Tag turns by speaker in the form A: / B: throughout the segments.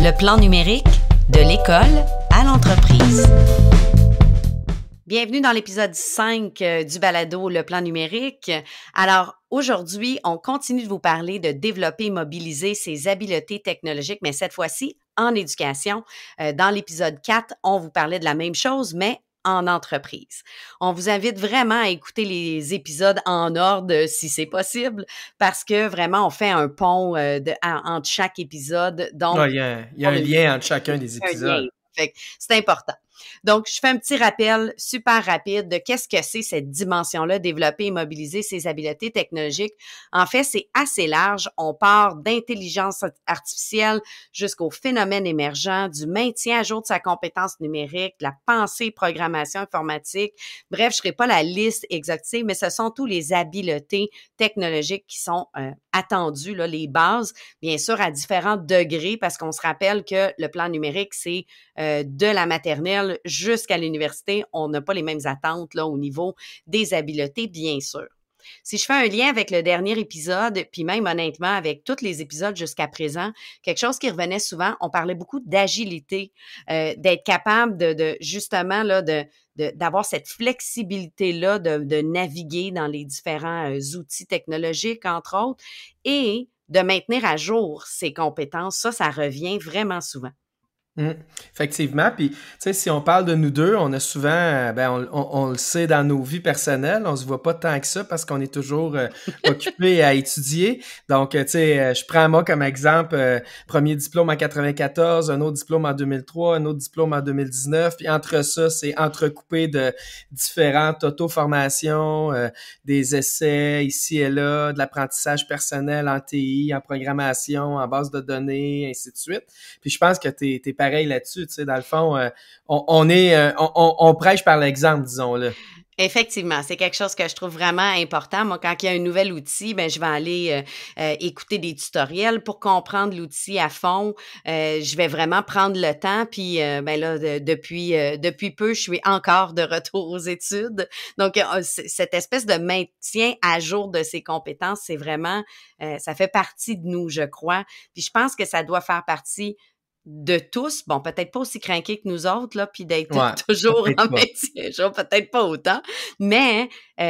A: Le plan numérique de l'école à l'entreprise. Bienvenue dans l'épisode 5 du balado Le plan numérique. Alors, aujourd'hui, on continue de vous parler de développer et mobiliser ses habiletés technologiques, mais cette fois-ci en éducation. Dans l'épisode 4, on vous parlait de la même chose, mais en entreprise. On vous invite vraiment à écouter les épisodes en ordre si c'est possible, parce que vraiment, on fait un pont entre chaque épisode. Donc,
B: Ouais, il y a un lien entre chacun des épisodes. Effectivement. Puis, tu sais, si on parle de nous deux, on a souvent, on le sait dans nos vies personnelles, on se voit pas tant que ça parce qu'on est toujours occupé à étudier. Donc, tu sais, je prends moi comme exemple, premier diplôme en 94, un autre diplôme en 2003, un autre diplôme en 2019. Puis entre ça, c'est entrecoupé de différentes auto-formations, des essais ici et là, de l'apprentissage personnel en TI, en programmation, en base de données, ainsi de suite. Puis je pense que t'es pareil là-dessus, tu sais, dans le fond, on prêche par l'exemple, disons-le.
A: Effectivement, c'est quelque chose que je trouve vraiment important. Moi, quand il y a un nouvel outil, ben je vais aller écouter des tutoriels pour comprendre l'outil à fond. Je vais vraiment prendre le temps. Puis, ben là, depuis peu, je suis encore de retour aux études. Donc, cette espèce de maintien à jour de ses compétences, c'est vraiment, ça fait partie de nous, je crois. Puis, je pense que ça doit faire partie de tous, bon, peut-être pas aussi craqués que nous autres, là, puis d'être
B: Ouais,
A: toujours en
B: peut-être pas.
A: maintien, genre, peut-être pas autant, mais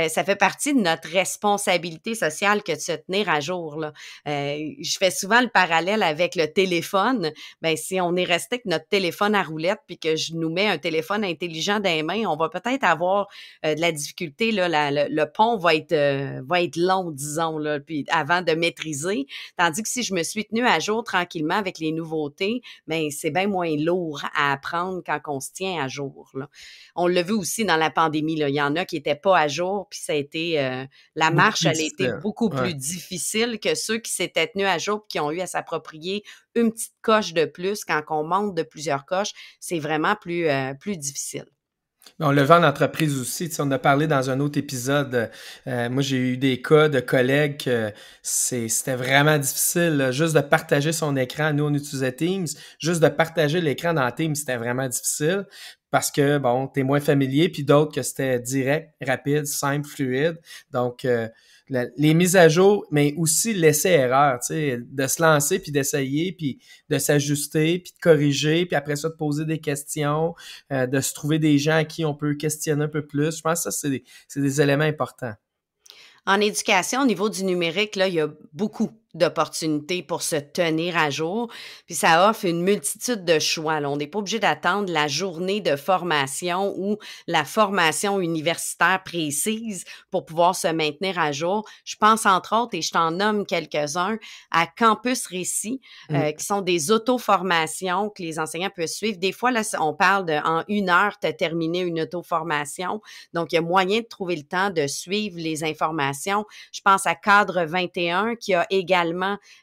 A: ça fait partie de notre responsabilité sociale que de se tenir à jour, là. Je fais souvent le parallèle avec le téléphone. Ben, si on est resté avec notre téléphone à roulette puis que je nous mets un téléphone intelligent dans les mains, on va peut-être avoir de la difficulté, là, le pont va être long, disons, là, puis avant de maîtriser. Tandis que si je me suis tenue à jour tranquillement avec les nouveautés, mais c'est bien moins lourd à apprendre quand on se tient à jour, là. On l'a vu aussi dans la pandémie, là. Il y en a qui étaient pas à jour, puis ça a été la
B: Beaucoup
A: marche,
B: plus
A: elle a été
B: difficile.
A: beaucoup
B: Ouais.
A: plus difficile que ceux qui s'étaient tenus à jour, puis qui ont eu à s'approprier une petite coche de plus. Quand on monte de plusieurs coches, c'est vraiment plus difficile.
B: On le vit en entreprise aussi. Tu sais, on a parlé dans un autre épisode. Moi, j'ai eu des cas de collègues que c'était vraiment difficile, là, juste de partager son écran. Nous, on utilisait Teams. Juste de partager l'écran dans Teams, c'était vraiment difficile parce que, bon, t'es moins familier. Puis d'autres que c'était direct, rapide, simple, fluide. Donc, les mises à jour, mais aussi l'essai-erreur, tu sais, de se lancer puis d'essayer puis de s'ajuster puis de corriger puis après ça de poser des questions, de se trouver des gens à qui on peut questionner un peu plus. Je pense que ça, c'est des éléments importants.
A: En éducation, au niveau du numérique, là, il y a beaucoup d'opportunités pour se tenir à jour. Puis ça offre une multitude de choix, là. On n'est pas obligé d'attendre la journée de formation ou la formation universitaire précise pour pouvoir se maintenir à jour. Je pense entre autres, et je t'en nomme quelques-uns, à Campus Récit,
B: Mm.
A: qui sont des auto-formations que les enseignants peuvent suivre. Des fois, là, on parle en 1 heure, tu as terminé une auto-formation. Donc, il y a moyen de trouver le temps de suivre les informations. Je pense à Cadre 21 qui a également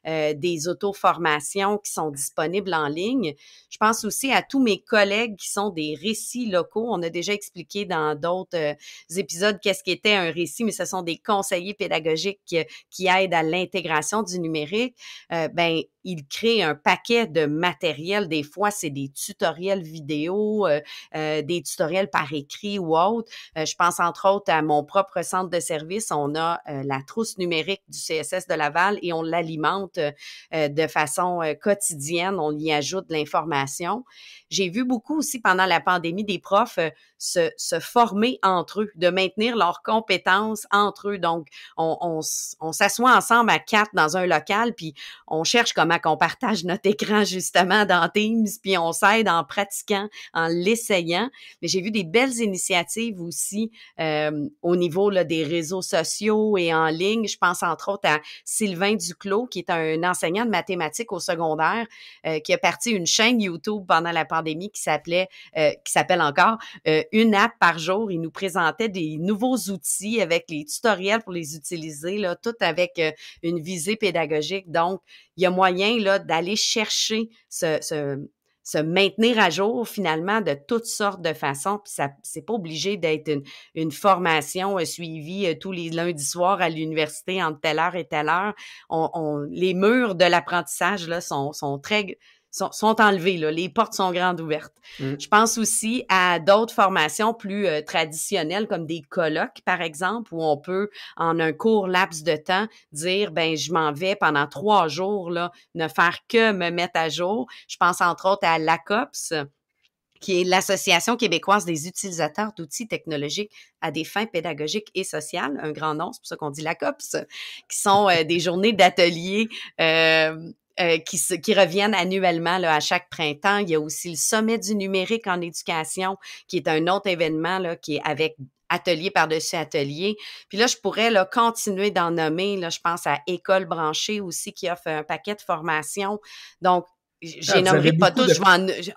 A: des auto-formations qui sont disponibles en ligne. Je pense aussi à tous mes collègues qui sont des récits locaux. On a déjà expliqué dans d'autres épisodes qu'est-ce qu'était un récit, mais ce sont des conseillers pédagogiques qui aident à l'intégration du numérique. Ben, ils créent un paquet de matériel. Des fois, c'est des tutoriels vidéo, des tutoriels par écrit ou autre. Je pense entre autres à mon propre centre de service. On a la trousse numérique du CSS de Laval et on l'alimente de façon quotidienne. On y ajoute de l'information. J'ai vu beaucoup aussi pendant la pandémie des profs se former entre eux, de maintenir leurs compétences entre eux. Donc, on s'assoit ensemble à 4 dans un local, puis on cherche comment qu'on partage notre écran justement dans Teams, puis on s'aide en pratiquant, en l'essayant. Mais j'ai vu des belles initiatives aussi au niveau là, des réseaux sociaux et en ligne. Je pense entre autres à Sylvain Duclos, qui est un enseignant de mathématiques au secondaire, qui a parti une chaîne YouTube pendant la pandémie qui s'appelle encore une app par jour. Il nous présentait des nouveaux outils avec les tutoriels pour les utiliser, là, tout avec une visée pédagogique. Donc, il y a moyen là d'aller chercher se maintenir à jour finalement de toutes sortes de façons. Puis ça, c'est pas obligé d'être une formation suivie tous les lundis soirs à l'université entre telle heure et telle heure. Les murs de l'apprentissage là sont enlevés, là. Les portes sont grandes ouvertes. Je pense aussi à d'autres formations plus traditionnelles, comme des colloques, par exemple, où on peut, en un court laps de temps, dire, ben je m'en vais pendant 3 jours, là, ne faire que me mettre à jour. Je pense entre autres à l'ACOPS, qui est l'Association québécoise des utilisateurs d'outils technologiques à des fins pédagogiques et sociales, un grand nom, c'est pour ça qu'on dit l'ACOPS, qui sont des journées d'ateliers qui reviennent annuellement là, à chaque printemps. Il y a aussi le Sommet du numérique en éducation, qui est un autre événement là, qui est avec atelier par-dessus atelier. Puis là, je pourrais là, continuer d'en nommer. Là, je pense à École branchée aussi, qui offre un paquet de formations. Donc, je les nommerai pas tous.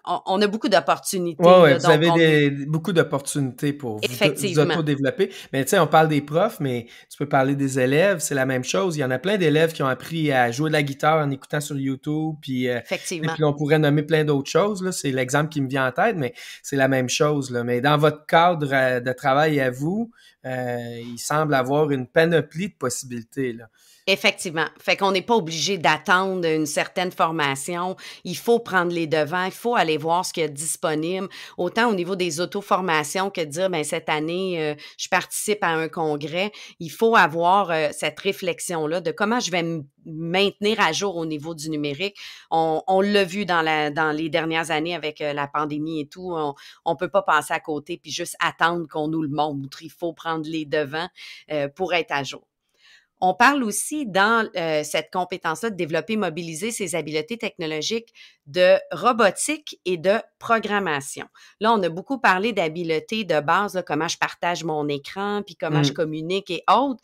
A: On a beaucoup d'opportunités.
B: Ouais,
A: là,
B: vous
A: donc
B: avez beaucoup d'opportunités pour vous
A: effectivement.
B: auto-développer. Mais tu sais, on parle des profs, mais tu peux parler des élèves, c'est la même chose. Il y en a plein d'élèves qui ont appris à jouer de la guitare en écoutant sur YouTube, puis
A: Effectivement.
B: on pourrait nommer plein d'autres choses, là. C'est l'exemple qui me vient en tête, mais c'est la même chose, là. Mais dans votre cadre de travail à vous, il semble avoir une panoplie de possibilités, là.
A: Effectivement. Fait qu'on n'est pas obligé d'attendre une certaine formation. Il faut prendre les devants. Il faut aller voir ce qu'il y a disponible, autant au niveau des auto-formations que de dire, ben cette année, je participe à un congrès. Il faut avoir cette réflexion-là de comment je vais me maintenir à jour au niveau du numérique. On l'a vu dans les dernières années avec la pandémie et tout. On peut pas passer à côté puis juste attendre qu'on nous le montre. Il faut prendre les devants pour être à jour. On parle aussi dans cette compétence-là de développer, mobiliser ses habiletés technologiques de robotique et de programmation. Là, on a beaucoup parlé d'habiletés de base, là, comment je partage mon écran, puis comment je communique et autres.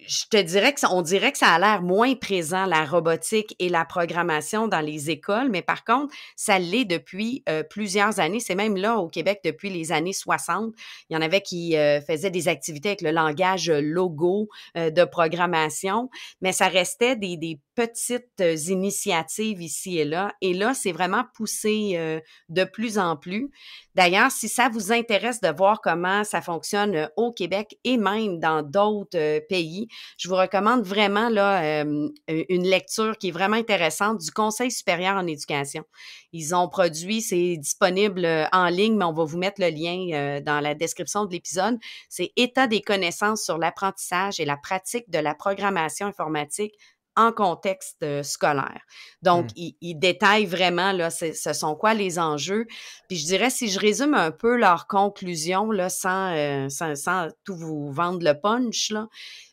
A: Je te dirais on dirait que ça a l'air moins présent, la robotique et la programmation dans les écoles, mais par contre, ça l'est depuis plusieurs années. C'est même là au Québec depuis les années 60. Il y en avait qui faisaient des activités avec le langage Logo de programmation, mais ça restait des petites initiatives ici et là. Et là, c'est vraiment poussé de plus en plus. D'ailleurs, si ça vous intéresse de voir comment ça fonctionne au Québec et même dans d'autres pays, je vous recommande vraiment là une lecture qui est vraiment intéressante du Conseil supérieur en éducation. Ils ont produit, c'est disponible en ligne, mais on va vous mettre le lien dans la description de l'épisode. C'est État des connaissances sur l'apprentissage et la pratique de la programmation informatique en contexte scolaire. Donc, ils détaillent vraiment, là, ce sont quoi les enjeux. Puis je dirais, si je résume un peu leurs conclusions, là, sans tout vous vendre le punch, là,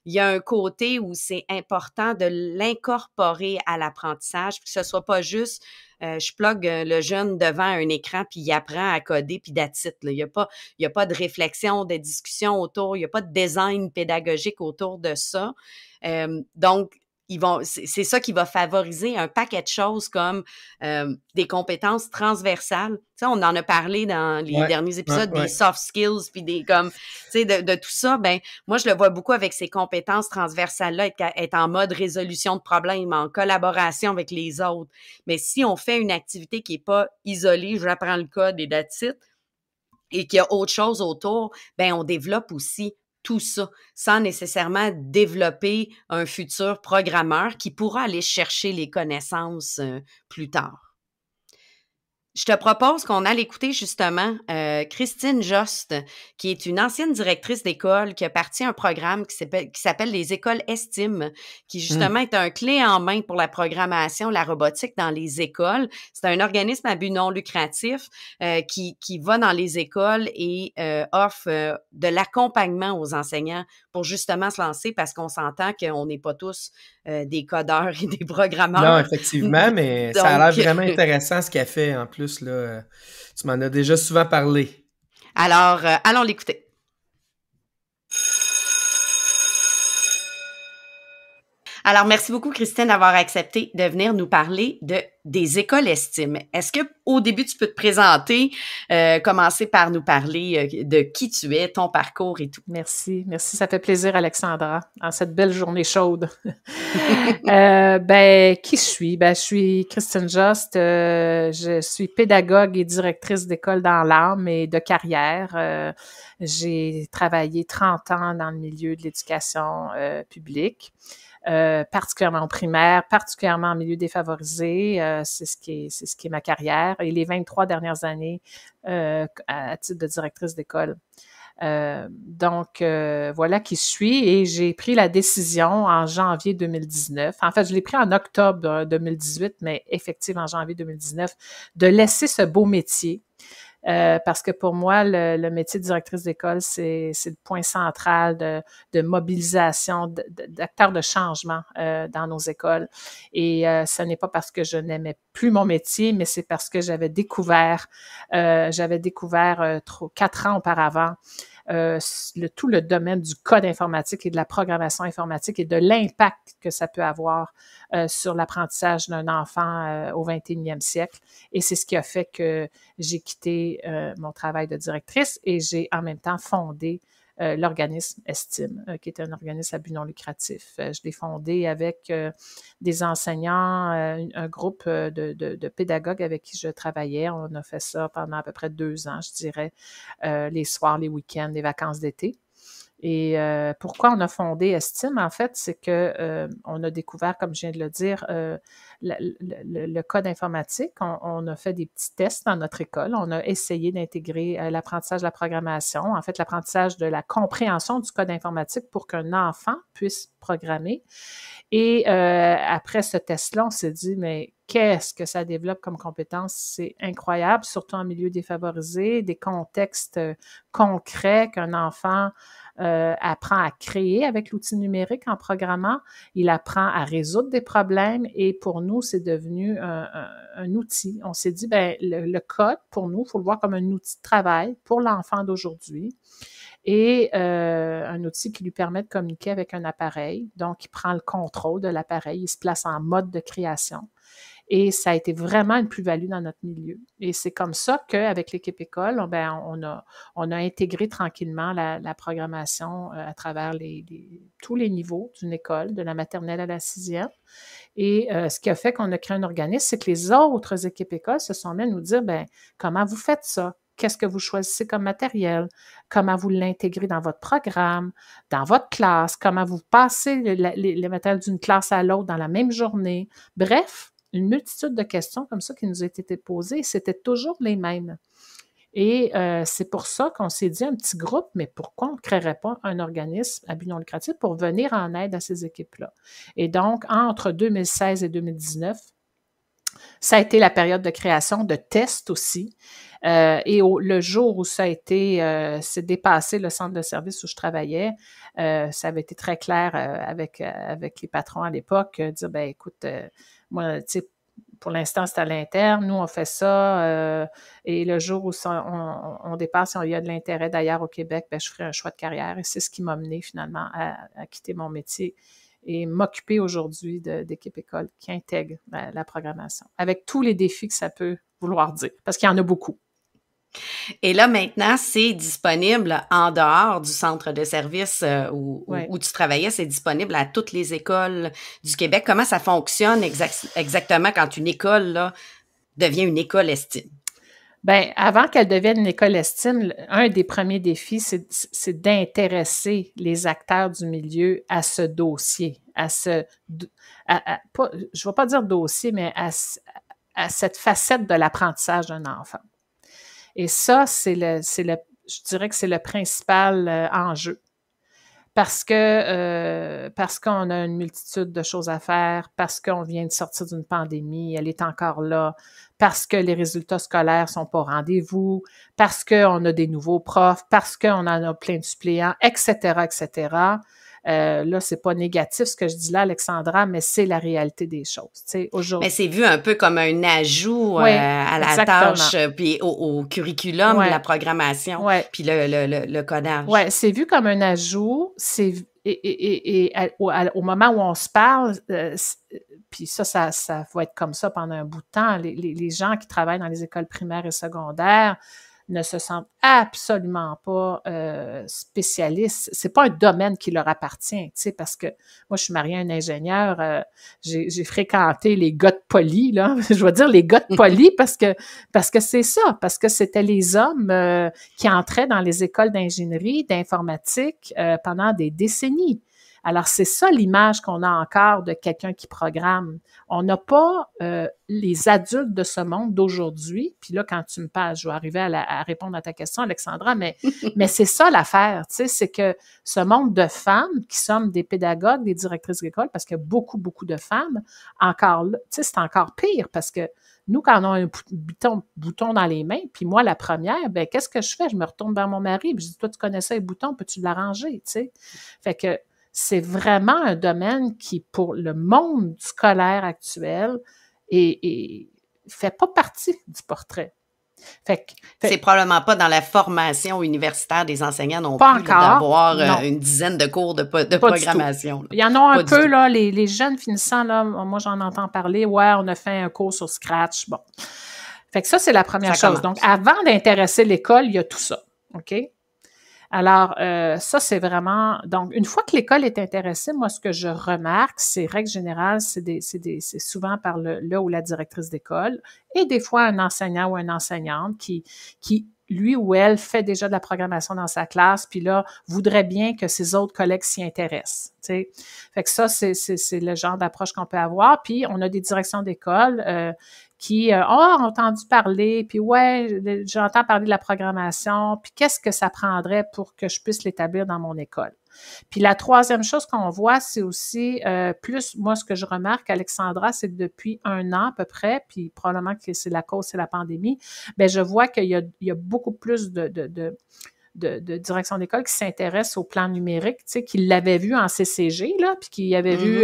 A: il y a un côté où c'est important de l'incorporer à l'apprentissage, puis que ce soit pas juste je plug le jeune devant un écran puis il apprend à coder puis that's it, là. Il y a pas de réflexion, de discussion autour, il y a pas de design pédagogique autour de ça. Donc, c'est ça qui va favoriser un paquet de choses comme des compétences transversales. Tu sais, on en a parlé dans les derniers épisodes des soft skills puis des comme, tu sais, de tout ça. Ben, moi, je le vois beaucoup avec ces compétences transversales-là, être en mode résolution de problèmes, en collaboration avec les autres. Mais si on fait une activité qui est pas isolée, j'apprends le code et that's it, et qu'il y a autre chose autour, ben on développe aussi tout ça, sans nécessairement développer un futur programmeur qui pourra aller chercher les connaissances plus tard. Je te propose qu'on aille écouter justement Christine Jost, qui est une ancienne directrice d'école, qui a parti un programme qui s'appelle les écoles Estime, qui justement est un clé en main pour la programmation, la robotique dans les écoles. C'est un organisme à but non lucratif qui va dans les écoles et offre de l'accompagnement aux enseignants pour justement se lancer, parce qu'on s'entend qu'on n'est pas tous des codeurs et des programmeurs.
B: Non, effectivement, mais donc, ça a l'air vraiment intéressant ce qu'elle fait en plus. Là, tu m'en as déjà souvent parlé.
A: Alors, allons l'écouter. Alors, merci beaucoup, Christine, d'avoir accepté de venir nous parler des écoles Estime. Est-ce que au début, tu peux te présenter, commencer par nous parler de qui tu es, ton parcours et tout?
C: Merci. Ça fait plaisir, Alexandra, en cette belle journée chaude. Qui je suis? Je suis Christine Jost. Je suis pédagogue et directrice d'école dans l'âme et de carrière. J'ai travaillé 30 ans dans le milieu de l'éducation publique. Particulièrement au primaire, particulièrement en milieu défavorisé, c'est ce qui est ma carrière, et les 23 dernières années à titre de directrice d'école. Voilà qui je suis, et j'ai pris la décision en janvier 2019. En fait, je l'ai pris en octobre 2018, mais effective en janvier 2019, de laisser ce beau métier. Parce que pour moi, le métier de directrice d'école, c'est le point central de mobilisation, d'acteurs de changement dans nos écoles. Et ce n'est pas parce que je n'aimais plus mon métier, mais c'est parce que j'avais découvert 4 ans auparavant tout le domaine du code informatique et de la programmation informatique et de l'impact que ça peut avoir sur l'apprentissage d'un enfant au 21e siècle. Et c'est ce qui a fait que j'ai quitté mon travail de directrice, et j'ai en même temps fondé l'organisme Estime, qui est un organisme à but non lucratif. Je l'ai fondé avec des enseignants, un groupe de pédagogues avec qui je travaillais. On a fait ça pendant à peu près 2 ans, je dirais, les soirs, les week-ends, les vacances d'été. Et pourquoi on a fondé Estime, en fait, c'est que on a découvert, comme je viens de le dire, le code informatique. On a fait des petits tests dans notre école. On a essayé d'intégrer l'apprentissage de la programmation, en fait, l'apprentissage de la compréhension du code informatique pour qu'un enfant puisse programmer. Et après ce test-là, on s'est dit, mais qu'est-ce que ça développe comme compétence? C'est incroyable, surtout en milieu défavorisé, des contextes concrets qu'un enfant apprend à créer avec l'outil numérique en programmant. Il apprend à résoudre des problèmes, et pour nous, c'est devenu un outil. On s'est dit, le code, pour nous, il faut le voir comme un outil de travail pour l'enfant d'aujourd'hui, et un outil qui lui permet de communiquer avec un appareil. Donc, il prend le contrôle de l'appareil, il se place en mode de création. Et ça a été vraiment une plus-value dans notre milieu. Et c'est comme ça qu'avec l'équipe école, on a intégré tranquillement la programmation à travers tous les niveaux d'une école, de la maternelle à la 6e. Et ce qui a fait qu'on a créé un organisme, c'est que les autres équipes écoles se sont mis à nous dire, comment vous faites ça? Qu'est-ce que vous choisissez comme matériel? Comment vous l'intégrez dans votre programme, dans votre classe? Comment vous passez le matériel d'une classe à l'autre dans la même journée? Bref, une multitude de questions comme ça qui nous ont été posées, c'était toujours les mêmes. Et c'est pour ça qu'on s'est dit, un petit groupe, mais pourquoi on ne créerait pas un organisme à but non lucratif pour venir en aide à ces équipes-là? Et donc, entre 2016 et 2019, ça a été la période de création, de tests aussi. Et le jour où ça a été, c'est dépassé le centre de service où je travaillais, ça avait été très clair avec les patrons à l'époque, dire, écoute, moi, tu sais, pour l'instant, c'est à l'interne. Nous, on fait ça. Et le jour où on dépasse, il y a de l'intérêt d'ailleurs au Québec, je ferai un choix de carrière. Et c'est ce qui m'a mené finalement à quitter mon métier et m'occuper aujourd'hui d'équipe école qui intègre la programmation, avec tous les défis que ça peut vouloir dire, parce qu'il y en a beaucoup.
A: Et là, maintenant, c'est disponible en dehors du centre de service où tu travaillais, c'est disponible à toutes les écoles du Québec. Comment ça fonctionne exactement quand une école là, devient une école Estime?
C: Ben, avant qu'elle devienne une école estime, un des premiers défis, c'est d'intéresser les acteurs du milieu à ce dossier, pas, je ne vais pas dire dossier, mais à cette facette de l'apprentissage d'un enfant. Et ça, je dirais que c'est le principal enjeu. Parce qu'on a une multitude de choses à faire, parce qu'on vient de sortir d'une pandémie, elle est encore là, parce que les résultats scolaires sont pas au rendez-vous, parce qu'on a des nouveaux profs, parce qu'on en a plein de suppléants, etc., etc. Là, c'est pas négatif ce que je dis là, Alexandra, mais c'est la réalité des choses. Aujourd'hui.
A: Mais c'est vu un peu comme un ajout
C: Oui,
A: à la
C: exactement.
A: tâche, puis au curriculum,
C: Ouais.
A: la programmation,
C: Ouais.
A: puis le codage.
C: Oui, c'est vu comme un ajout. Au moment où on se parle, puis ça va être comme ça pendant un bout de temps, les gens qui travaillent dans les écoles primaires et secondaires ne se sentent absolument pas spécialistes. C'est pas un domaine qui leur appartient, tu sais, parce que moi, je suis mariée à un ingénieur, j'ai fréquenté les gars de poli, là, je vais dire les gars de poli parce que c'est ça, parce que c'était les hommes qui entraient dans les écoles d'ingénierie, d'informatique pendant des décennies. Alors, c'est ça l'image qu'on a encore de quelqu'un qui programme. On n'a pas les adultes de ce monde d'aujourd'hui. Puis là, quand tu me parles, je vais arriver à répondre à ta question, Alexandra, mais c'est ça l'affaire, tu sais, c'est que ce monde de femmes qui sommes des pédagogues, des directrices d'école, parce qu'il y a beaucoup, beaucoup de femmes, encore là, tu sais, c'est encore pire parce que nous, quand on a un bouton dans les mains, puis moi, la première, ben qu'est-ce que je fais? Je me retourne vers mon mari, puis je dis, toi, tu connais ça, les boutons, peux-tu l'arranger, tu sais? Fait que c'est vraiment un domaine qui, pour le monde scolaire actuel, fait pas partie du portrait.
A: C'est probablement pas dans la formation universitaire des enseignants non
C: pas
A: plus
C: encore,
A: d'avoir une dizaine de cours de programmation.
C: Il y en a un peu, là, les jeunes finissants, là, moi j'en entends parler, ouais, on a fait un cours sur Scratch, bon. Fait que ça, c'est la première chose. Donc, avant d'intéresser l'école, il y a tout ça, OK? Alors, ça, c'est vraiment... Donc, une fois que l'école est intéressée, moi, ce que je remarque, c'est, règle générale, c'est souvent par le ou la directrice d'école et des fois un enseignant ou une enseignante qui lui ou elle fait déjà de la programmation dans sa classe, puis là, voudrait bien que ses autres collègues s'y intéressent, tu sais. Fait que ça, c'est le genre d'approche qu'on peut avoir. Puis, on a des directions d'école qui ont entendu parler, puis ouais, j'entends parler de la programmation, puis qu'est-ce que ça prendrait pour que je puisse l'établir dans mon école. Puis la troisième chose qu'on voit, c'est aussi, plus, moi, ce que je remarque, Alexandra, c'est que depuis 1 an à peu près, puis probablement que c'est la cause, c'est la pandémie, bien, je vois qu'il y a beaucoup plus de direction d'école qui s'intéresse au plan numérique, tu sais, qui l'avait vu en CCG, là, puis qui avait vu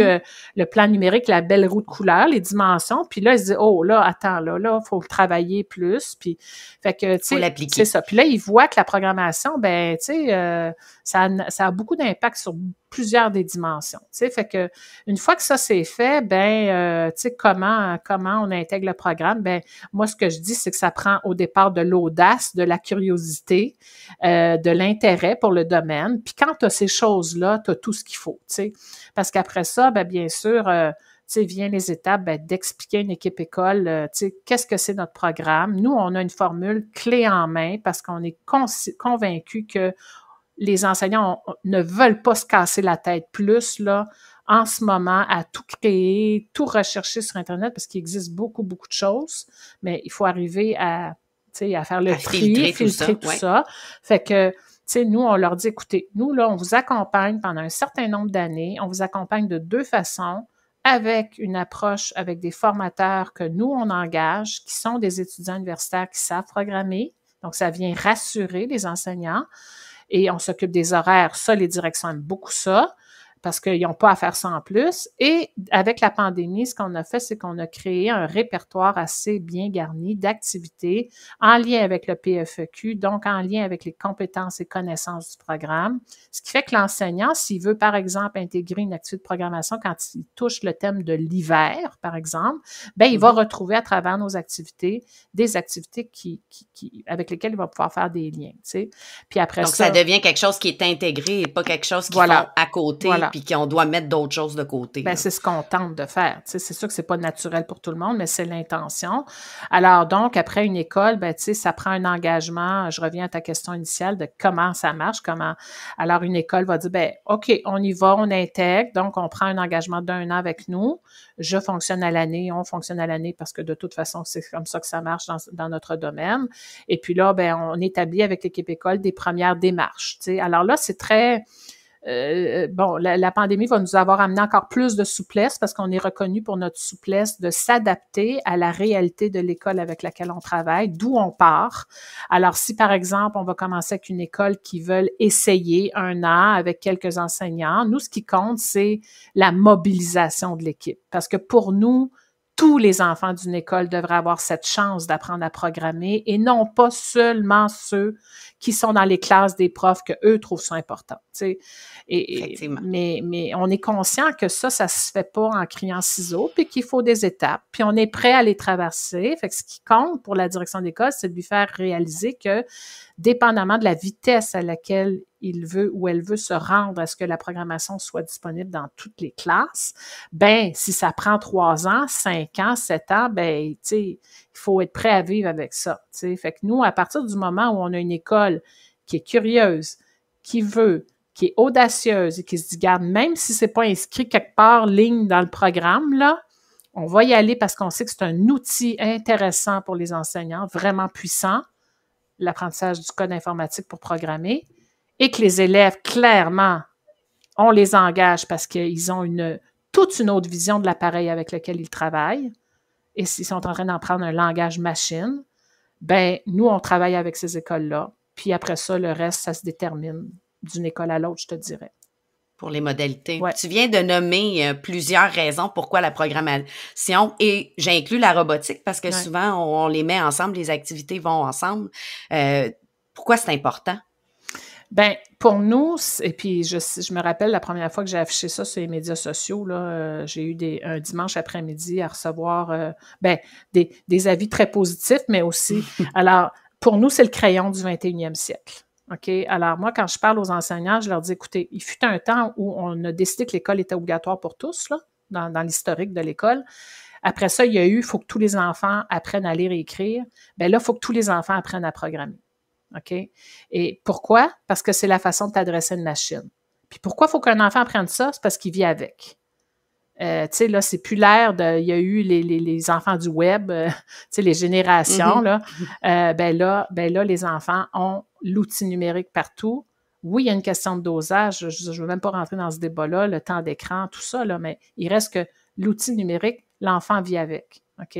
C: le plan numérique, la belle roue de couleur, les dimensions, puis là, ils se disent, oh, là, attends, là, faut le travailler plus, puis, fait que, tu sais, c'est ça. Puis là, ils voient que la programmation, ben, tu sais, ça a beaucoup d'impact sur plusieurs des dimensions, tu sais, fait que une fois que ça c'est fait, ben, tu sais, comment on intègre le programme, ben, moi, ce que je dis, c'est que ça prend au départ de l'audace, de la curiosité, de l'intérêt pour le domaine, puis quand tu as ces choses-là, tu as tout ce qu'il faut, tu sais, parce qu'après ça, ben, bien sûr, tu sais, vient les étapes d'expliquer à une équipe école, tu sais, qu'est-ce que c'est notre programme. Nous, on a une formule clé en main parce qu'on est convaincus que les enseignants ne veulent pas se casser la tête plus, là, en ce moment, à tout créer, tout rechercher sur Internet, parce qu'il existe beaucoup, beaucoup de choses, mais il faut arriver à faire le tri, filtrer tout ça. Fait que, tu sais, nous, on leur dit, écoutez, nous, là, on vous accompagne pendant un certain nombre d'années, on vous accompagne de 2 façons, avec une approche, avec des formateurs que nous, on engage, qui sont des étudiants universitaires qui savent programmer, donc ça vient rassurer les enseignants. Et on s'occupe des horaires. Ça, les directions aiment beaucoup ça parce qu'ils n'ont pas à faire ça en plus. Et avec la pandémie, ce qu'on a fait, c'est qu'on a créé un répertoire assez bien garni d'activités en lien avec le PFEQ, donc en lien avec les compétences et connaissances du programme. Ce qui fait que l'enseignant, s'il veut, par exemple, intégrer une activité de programmation quand il touche le thème de l'hiver, par exemple, ben il va retrouver à travers nos activités des activités avec lesquelles il va pouvoir faire des liens, tu sais. Puis après
A: donc, ça devient quelque chose qui est intégré et pas quelque chose qui font à côté
C: Voilà.
A: puis qu'on doit mettre d'autres choses de côté.
C: Ben, c'est ce qu'on tente de faire. Tu sais, c'est sûr que c'est pas naturel pour tout le monde, mais c'est l'intention. Alors, donc, après une école, ben, tu sais, ça prend un engagement. Je reviens à ta question initiale de comment ça marche, comment. Alors, une école va dire, ben, OK, on y va, on intègre. Donc, on prend un engagement d'1 an avec nous. Je fonctionne à l'année, on fonctionne à l'année parce que de toute façon, c'est comme ça que ça marche dans notre domaine. Et puis là, ben, on établit avec l'équipe école des premières démarches. Tu sais. Alors là, c'est très... bon, la pandémie va nous avoir amené encore plus de souplesse parce qu'on est reconnu pour notre souplesse de s'adapter à la réalité de l'école avec laquelle on travaille, d'où on part. Alors, si par exemple, on va commencer avec une école qui veulent essayer 1 an avec quelques enseignants, nous, ce qui compte, c'est la mobilisation de l'équipe. Parce que pour nous, tous les enfants d'une école devraient avoir cette chance d'apprendre à programmer et non pas seulement ceux qui sont dans les classes des profs que eux trouvent ça important. Tu sais. Mais on est conscient que ça se fait pas en criant ciseaux, puis qu'il faut des étapes, puis on est prêt à les traverser. Fait que ce qui compte pour la direction d'école, c'est de lui faire réaliser que, dépendamment de la vitesse à laquelle il veut ou elle veut se rendre à ce que la programmation soit disponible dans toutes les classes, ben si ça prend 3 ans, 5 ans, 7 ans, ben tu sais, il faut être prêt à vivre avec ça. Tu sais. Fait que nous, à partir du moment où on a une école qui est curieuse, qui veut, qui est audacieuse et qui se dit, garde, même si c'est pas inscrit quelque part ligne dans le programme, là, on va y aller parce qu'on sait que c'est un outil intéressant pour les enseignants, vraiment puissant, l'apprentissage du code informatique pour programmer, et que les élèves, clairement, on les engage parce qu'ils ont toute une autre vision de l'appareil avec lequel ils travaillent, et s'ils sont en train d'en prendre un langage machine, ben nous, on travaille avec ces écoles-là, puis après ça, le reste, ça se détermine d'une école à l'autre, je te dirais.
A: Pour les modalités.
C: Ouais.
A: Tu viens de nommer plusieurs raisons pourquoi la programmation, et j'inclus la robotique parce que souvent, on les met ensemble, les activités vont ensemble. Pourquoi c'est important?
C: Ben pour nous, et puis je me rappelle la première fois que j'ai affiché ça sur les médias sociaux, là, j'ai eu un dimanche après-midi à recevoir des avis très positifs, mais aussi, alors, pour nous, c'est le crayon du 21e siècle. OK? Alors, moi, quand je parle aux enseignants, je leur dis, écoutez, il fut un temps où on a décidé que l'école était obligatoire pour tous, là, dans l'historique de l'école. Après ça, il faut que tous les enfants apprennent à lire et écrire. Ben là, il faut que tous les enfants apprennent à programmer. OK? Et pourquoi? Parce que c'est la façon de t'adresser à une machine. Puis pourquoi il faut qu'un enfant apprenne ça? C'est parce qu'il vit avec. Tu sais, là, c'est plus l'ère il y a eu les enfants du web, tu sais, les générations, là. Ben là, les enfants ont l'outil numérique partout. Oui, il y a une question de dosage. Je ne veux même pas rentrer dans ce débat-là, le temps d'écran, tout ça, là, mais il reste que l'outil numérique, l'enfant vit avec. OK?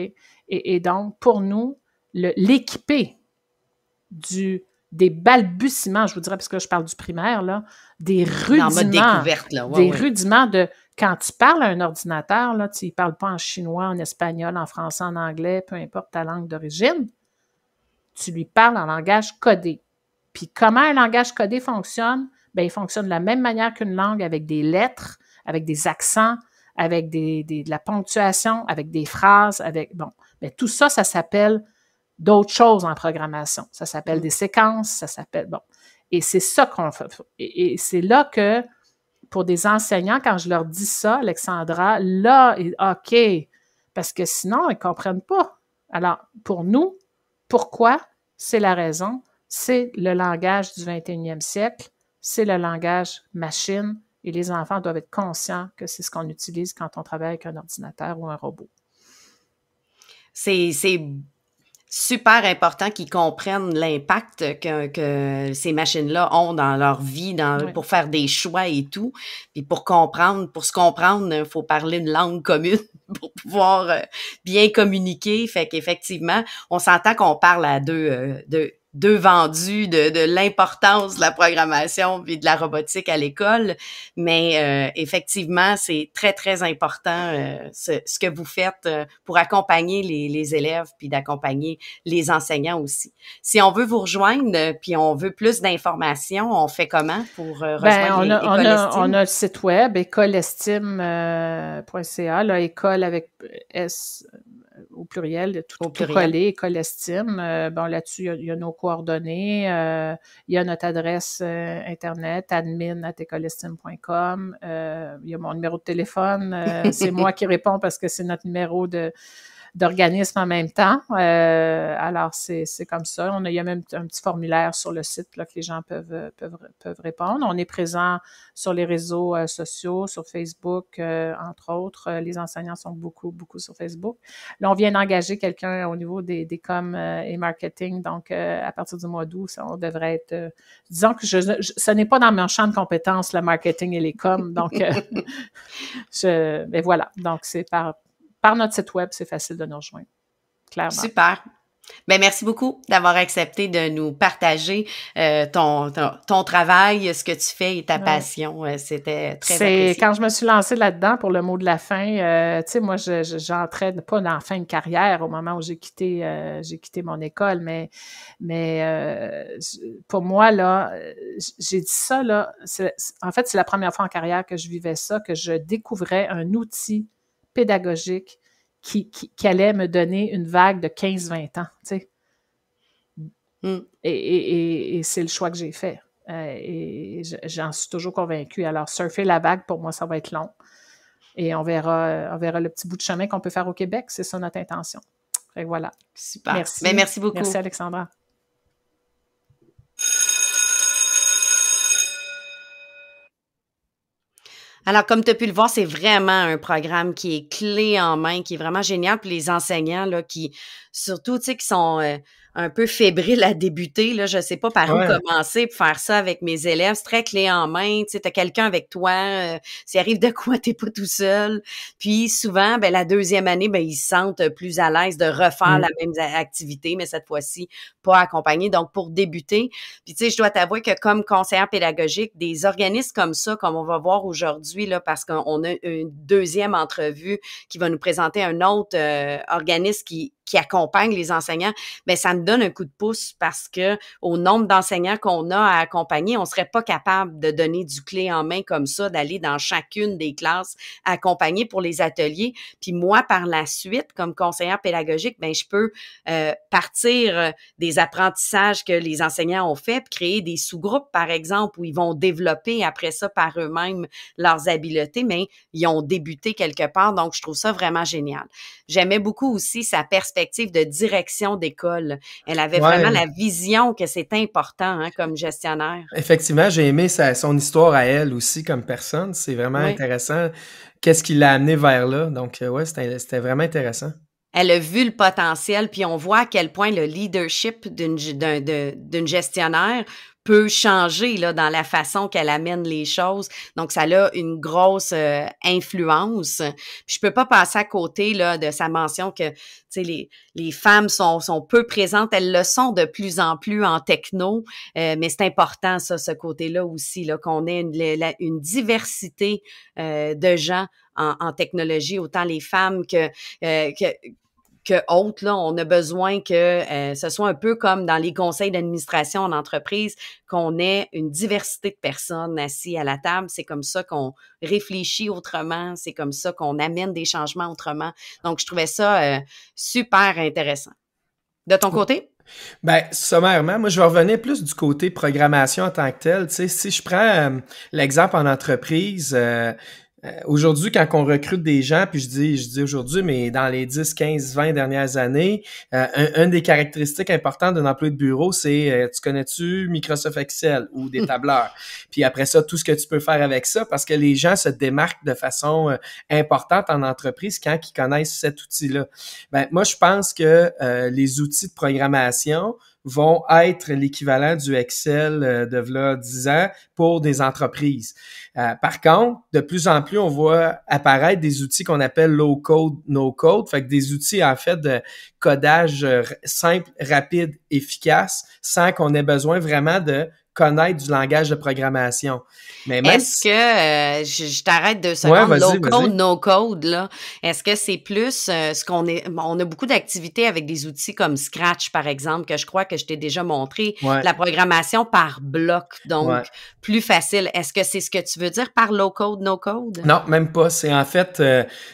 C: Et donc, pour nous, l'équiper des balbutiements, je vous dirais, parce que je parle du primaire, là, des rudiments. En mode découverte, là. Ouais, rudiments de... Quand tu parles à un ordinateur, là, tu ne parles pas en chinois, en espagnol, en français, en anglais, peu importe ta langue d'origine, tu lui parles en langage codé. Puis comment un langage codé fonctionne? Bien, il fonctionne de la même manière qu'une langue, avec des lettres, avec des accents, avec de la ponctuation, avec des phrases, bon. Bien, tout ça, ça s'appelle d'autres choses en programmation. Ça s'appelle des séquences, ça s'appelle... Bon. Et c'est ça qu'on fait. Et c'est là que, pour des enseignants, quand je leur dis ça, Alexandra, là, OK, parce que sinon, ils ne comprennent pas. Alors, pour nous, pourquoi? C'est la raison. C'est le langage du 21e siècle. C'est le langage machine. Et les enfants doivent être conscients que c'est ce qu'on utilise quand on travaille avec un ordinateur ou un robot.
A: C'est super important qu'ils comprennent l'impact que ces machines-là ont dans leur vie, pour faire des choix et tout. Puis pour se comprendre, il faut parler une langue commune pour pouvoir bien communiquer. Fait qu'effectivement, on s'entend qu'on parle à deux vendus de l'importance de la programmation puis de la robotique à l'école, mais effectivement, c'est très, très important ce que vous faites pour accompagner les élèves puis d'accompagner les enseignants aussi. Si on veut vous rejoindre puis on veut plus d'informations, on fait comment pour rejoindre École Estime?
C: On a le site web écoleestime.ca, là, école avec S au pluriel,
A: Au
C: tout
A: pluriel.
C: collé, Écolestime. Bon, là-dessus, il y a nos coordonnées, il y a notre adresse Internet, admin@ecolestime.com, il y a mon numéro de téléphone, c'est moi qui réponds parce que c'est notre numéro d'organisme en même temps. Alors, c'est comme ça. Il y a même un petit formulaire sur le site là, que les gens peuvent répondre. On est présent sur les réseaux sociaux, sur Facebook, entre autres. Les enseignants sont beaucoup sur Facebook. Là, on vient d'engager quelqu'un au niveau des coms et marketing. Donc, à partir du mois d'août, on devrait être... disons que ce n'est pas dans mon champ de compétences, le marketing et les coms. Donc, mais voilà. Donc, c'est par notre site web, c'est facile de nous rejoindre, clairement.
A: Super. Ben merci beaucoup d'avoir accepté de nous partager ton travail, ce que tu fais et ta passion. C'était très apprécié.
C: Quand je me suis lancée là-dedans pour le mot de la fin, tu sais, moi, j'entrais pas dans la fin de carrière au moment où j'ai quitté mon école, mais pour moi, là, j'ai dit ça, là, en fait, c'est la première fois en carrière que je vivais ça, que je découvrais un outil pédagogique qui allait me donner une vague de 15-20 ans, tu sais. Et c'est le choix que j'ai fait. Et j'en suis toujours convaincue. Alors, surfer la vague, pour moi, ça va être long. Et on verra le petit bout de chemin qu'on peut faire au Québec. C'est ça notre intention. Fait que voilà.
A: Super.
C: Merci.
A: Ben, merci beaucoup.
C: Merci, Alexandra.
A: Alors, comme tu as pu le voir, c'est vraiment un programme qui est clé en main, qui est vraiment génial pour les enseignants, là, qui, surtout, tu sais, qui sont un peu fébriles à débuter, là, je sais pas par où commencer pour faire ça avec mes élèves. C'est très clé en main, tu sais, t'as quelqu'un avec toi, s'il arrive de quoi, t'es pas tout seul. Puis, souvent, ben, la deuxième année, ben, ils se sentent plus à l'aise de refaire la même activité, mais cette fois-ci, pas accompagné. Donc, pour débuter, puis, tu sais, je dois t'avouer que comme conseillère pédagogique, des organismes comme ça, comme on va voir aujourd'hui, là, parce qu'on a une deuxième entrevue qui va nous présenter un autre organisme qui accompagne les enseignants, ben ça me donne un coup de pouce parce que au nombre d'enseignants qu'on a à accompagner, on serait pas capable de donner du clé en main comme ça, d'aller dans chacune des classes accompagner pour les ateliers. Puis moi, par la suite, comme conseillère pédagogique, ben je peux partir des apprentissages que les enseignants ont fait, puis créer des sous-groupes, par exemple, où ils vont développer après ça par eux-mêmes leurs habiletés, mais ils ont débuté quelque part. Donc, je trouve ça vraiment génial. J'aimais beaucoup aussi sa perspective de direction d'école. Elle avait vraiment la vision que c'est important comme gestionnaire.
B: Effectivement, j'ai aimé son histoire à elle aussi comme personne. C'est vraiment intéressant. Qu'est-ce qui l'a amené vers là? Donc, c'était vraiment intéressant.
A: Elle a vu le potentiel, puis on voit à quel point le leadership d'une gestionnaire peut changer là dans la façon qu'elle amène les choses. Donc, ça a une grosse influence. Puis, je peux pas passer à côté là de sa mention que, tu sais, les femmes sont peu présentes. Elles le sont de plus en plus en techno, mais c'est important ça, ce côté-là aussi là, qu'on ait une diversité de gens en technologie, autant les femmes que autres, là, on a besoin que ce soit un peu comme dans les conseils d'administration en entreprise, qu'on ait une diversité de personnes assises à la table. C'est comme ça qu'on réfléchit autrement, c'est comme ça qu'on amène des changements autrement. Donc, je trouvais ça super intéressant. De ton côté?
B: Ben, sommairement, moi, je vais revenir plus du côté programmation en tant que tel. Tu sais, si je prends l'exemple en entreprise, aujourd'hui, quand on recrute des gens, puis je dis aujourd'hui, mais dans les 10, 15, 20 dernières années, une des caractéristiques importantes d'un employé de bureau, c'est tu connais-tu Microsoft Excel ou des tableurs? Puis après ça, tout ce que tu peux faire avec ça, parce que les gens se démarquent de façon importante en entreprise quand ils connaissent cet outil-là. Ben, moi, je pense que les outils de programmation vont être l'équivalent du Excel de v'là 10 ans pour des entreprises. Par contre, de plus en plus, on voit apparaître des outils qu'on appelle low-code, no-code, fait que des outils en fait de codage simple, rapide, efficace, sans qu'on ait besoin vraiment de connaître du langage de programmation. Mais même
A: Est-ce que, je t'arrête 2 secondes,
B: vas-y,
A: low code,
B: vas-y.
A: no code, là, est-ce que c'est plus, ce qu'on est on a beaucoup d'activités avec des outils comme Scratch, par exemple, que je crois que je t'ai déjà montré,
B: Ouais,
A: de la programmation par bloc, donc
B: ouais.
A: plus facile. Est-ce que c'est ce que tu veux dire par low code, no code?
B: Non, même pas. C'est en fait,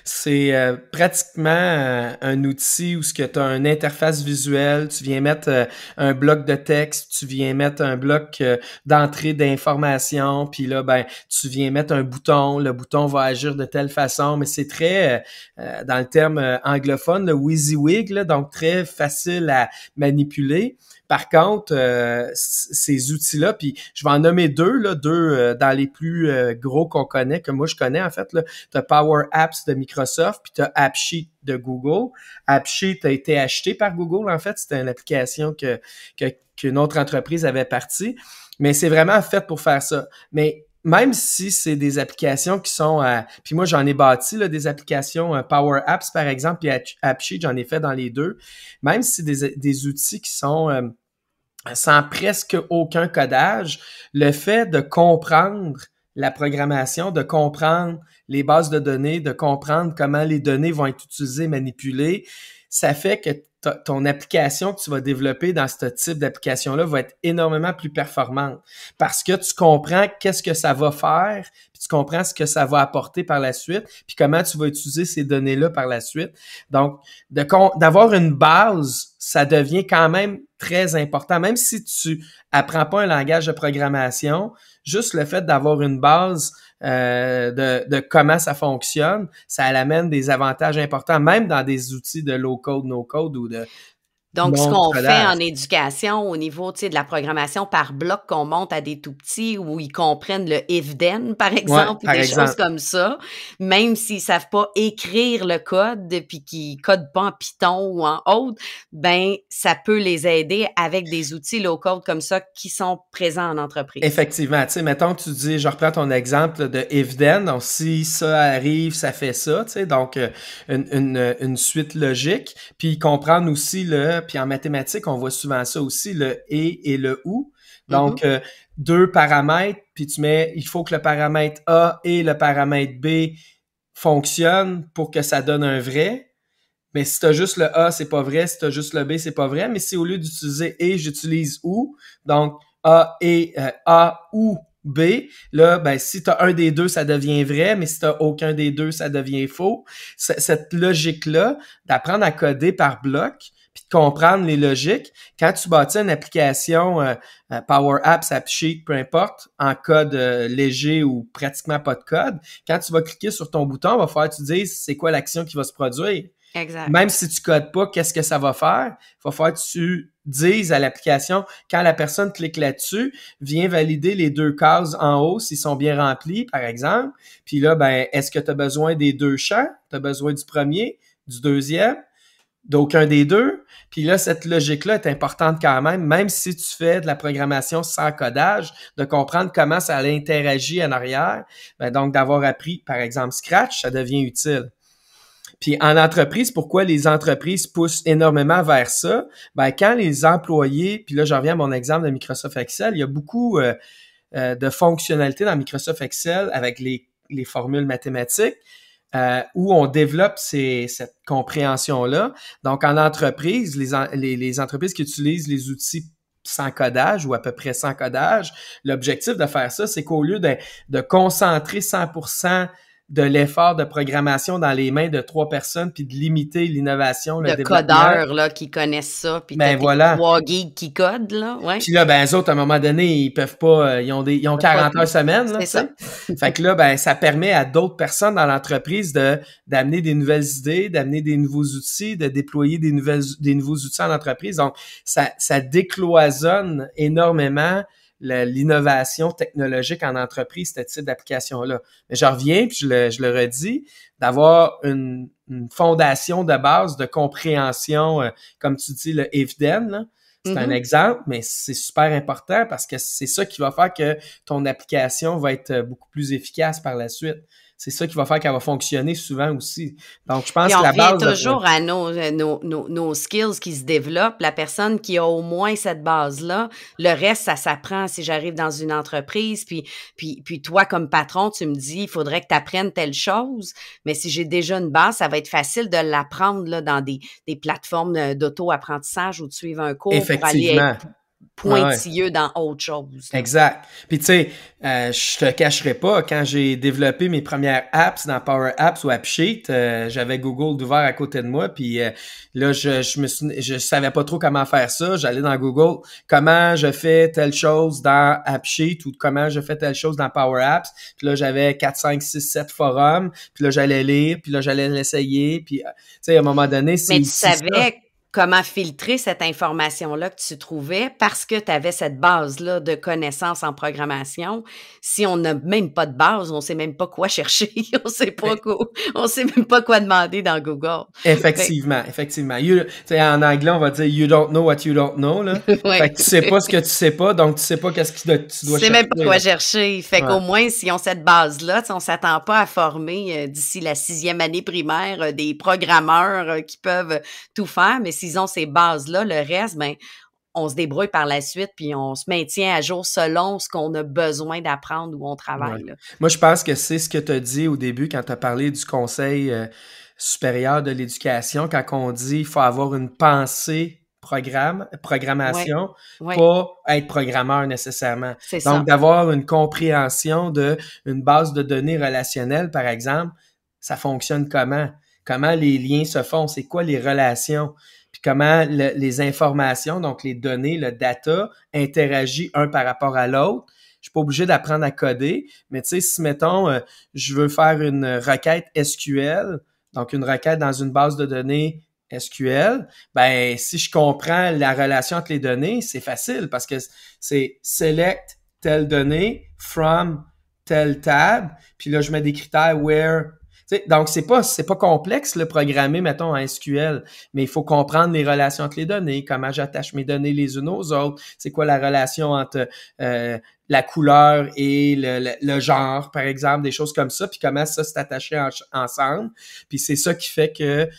B: c'est pratiquement un outil où ce que tu as une interface visuelle, tu viens mettre un bloc de texte, tu viens mettre un bloc d'entrée d'information, puis là, ben, tu viens mettre un bouton, le bouton va agir de telle façon, mais c'est très, dans le terme anglophone, le WYSIWYG, là, donc très facile à manipuler. Par contre, ces outils-là, puis je vais en nommer deux dans les plus gros qu'on connaît, que moi je connais en fait. Tu as Power Apps de Microsoft, puis tu as AppSheet de Google. AppSheet a été acheté par Google, en fait. C'était une application qu'une autre entreprise avait partie. Mais c'est vraiment fait pour faire ça. Mais même si c'est des applications qui sont... puis moi, j'en ai bâti là, des applications Power Apps, par exemple, puis AppSheet, j'en ai fait dans les deux. Même si c'est des outils qui sont... sans presque aucun codage, le fait de comprendre la programmation, de comprendre les bases de données, de comprendre comment les données vont être utilisées, manipulées, ça fait que ton application que tu vas développer dans ce type d'application-là va être énormément plus performante parce que tu comprends qu'est-ce que ça va faire, puis tu comprends ce que ça va apporter par la suite, puis comment tu vas utiliser ces données-là par la suite. Donc, d'avoir une base, ça devient quand même très important. Même si tu apprends pas un langage de programmation, juste le fait d'avoir une base de comment ça fonctionne, ça amène des avantages importants, même dans des outils de low-code, no-code ou de
A: Donc, ce qu'on fait
B: non-codage.
A: en éducation au niveau, tu sais, de la programmation par bloc qu'on monte à des tout petits où ils comprennent le if then, par
B: Ouais,
A: exemple, ou
B: par
A: des choses
B: exemple.
A: comme ça, même s'ils savent pas écrire le code puis qu'ils codent pas en Python ou en autre, ben, ça peut les aider avec des outils low code comme ça qui sont présents en entreprise.
B: Effectivement, tu sais, mettons que tu dis, je reprends ton exemple de if then, donc si ça arrive, ça fait ça, tu sais, donc une suite logique, puis comprendre aussi puis en mathématiques, on voit souvent ça aussi, le et le ou. Donc, deux paramètres, puis il faut que le paramètre A et le paramètre B fonctionnent pour que ça donne un vrai. Mais si tu as juste le A, c'est pas vrai. Si tu as juste le B, c'est pas vrai. Mais si au lieu d'utiliser et, j'utilise ou, donc A et A ou B, là, ben, si tu as un des deux, ça devient vrai, mais si tu aucun des deux, ça devient faux. Cette logique-là, d'apprendre à coder par bloc, puis de comprendre les logiques, quand tu bâtis une application Power Apps, AppSheet, peu importe, en code léger ou pratiquement pas de code, quand tu vas cliquer sur ton bouton, il va falloir que tu dises c'est quoi l'action qui va se produire.
A: Exact.
B: Même si tu codes pas, qu'est-ce que ça va faire? Il va falloir que tu dises à l'application, quand la personne clique là-dessus, viens valider les deux cases en haut s'ils sont bien remplis, par exemple. Puis là, ben, est-ce que tu as besoin des deux champs? Tu as besoin du premier, du deuxième, d'aucun des deux? Puis là, cette logique-là est importante quand même si tu fais de la programmation sans codage, de comprendre comment ça interagit en arrière. Ben, donc, d'avoir appris, par exemple, Scratch, ça devient utile. Puis en entreprise, pourquoi les entreprises poussent énormément vers ça? Ben, quand les employés, puis là, je reviens à mon exemple de Microsoft Excel, il y a beaucoup de fonctionnalités dans Microsoft Excel avec les formules mathématiques où on développe cette compréhension-là. Donc, en entreprise, les entreprises qui utilisent les outils sans codage ou à peu près sans codage, l'objectif de faire ça, c'est qu'au lieu de concentrer 100% de l'effort de programmation dans les mains de 3 personnes puis de limiter l'innovation, le
A: De
B: développement.
A: codeurs, là, qui connaissent ça, puis
B: Ben
A: t'as
B: voilà.
A: tes 3 geeks qui codent, là, ouais.
B: Puis là, ben, eux autres, à un moment donné, ils peuvent pas, ils ont 40 heures semaine, là,
A: C'est ça.
B: Fait que là, ben, ça permet à d'autres personnes dans l'entreprise d'amener des nouvelles idées, d'amener des nouveaux outils, de déployer des nouveaux outils en entreprise. Donc, ça décloisonne énormément l'innovation technologique en entreprise, ce type d'application-là. Mais je reviens, puis je le redis, d'avoir une fondation de base de compréhension, comme tu dis, le if-then, là. C'est un exemple, mais c'est super important parce que c'est ça qui va faire que ton application va être beaucoup plus efficace par la suite. c'est ça qui va faire qu'elle va fonctionner souvent aussi. Donc, je pense
A: Puis
B: que
A: on
B: la
A: revient
B: base...
A: toujours à nos skills qui se développent. La personne qui a au moins cette base-là, le reste, ça s'apprend si j'arrive dans une entreprise. Puis toi, comme patron, tu me dis, il faudrait que tu apprennes telle chose. Mais si j'ai déjà une base, ça va être facile de l'apprendre là, dans des plateformes d'auto-apprentissage ou de suivre un cours pour aller être
B: Effectivement. Ouais.
A: pointilleux dans autre chose, là.
B: Exact. Puis tu sais, je te cacherai pas, quand j'ai développé mes premières apps dans Power Apps ou AppSheet, j'avais Google d'ouvert à côté de moi, puis là je savais pas trop comment faire ça. J'allais dans Google, comment je fais telle chose dans AppSheet ou comment je fais telle chose dans Power Apps. Puis là j'avais 4, 5, 6, 7 forums, puis là j'allais lire, puis là j'allais l'essayer, puis tu sais à un moment donné, c'est
A: Mais tu
B: aussi ça.
A: savais comment filtrer cette information-là que tu trouvais parce que tu avais cette base-là de connaissances en programmation. Si on n'a même pas de base, on sait même pas quoi chercher, on sait même pas quoi demander dans Google.
B: Effectivement. Tu sais, en anglais, on va dire you don't know what you don't know, là.
A: Ouais.
B: Fait que tu sais pas ce que tu sais pas, donc tu sais pas qu'est-ce que tu dois
A: Tu sais
B: chercher.
A: même pas quoi chercher. Fait
B: Ouais.
A: qu'au moins, si on cette base-là, tu sais, on s'attend pas à former d'ici la 6e année primaire des programmeurs qui peuvent tout faire, mais s'ils ont ces bases-là, le reste, ben on se débrouille par la suite, puis on se maintient à jour selon ce qu'on a besoin d'apprendre où on travaille,
B: Ouais.
A: là.
B: Moi, je pense que c'est ce que tu as dit au début quand tu as parlé du Conseil supérieur de l'éducation, quand on dit qu'il faut avoir une pensée programmation,
A: Ouais,
B: pas être programmeur nécessairement.
A: c'est
B: Donc,
A: ça.
B: d'avoir une compréhension de une base de données relationnelle, par exemple, ça fonctionne comment? Comment les liens se font? C'est quoi les relations? Puis comment les informations, donc les données, le data, interagit un par rapport à l'autre. Je suis pas obligé d'apprendre à coder, mais tu sais, si, mettons, je veux faire une requête SQL, donc une requête dans une base de données SQL, ben si je comprends la relation entre les données, c'est facile parce que c'est select telle donnée from telle tab, puis là je mets des critères where. T'sais, donc c'est pas complexe le programmer mettons en SQL, mais il faut comprendre les relations entre les données, comment j'attache mes données les unes aux autres, c'est quoi la relation entre la couleur et le genre, par exemple, des choses comme ça, puis comment ça s'est attaché ensemble. Puis c'est ça qui fait que,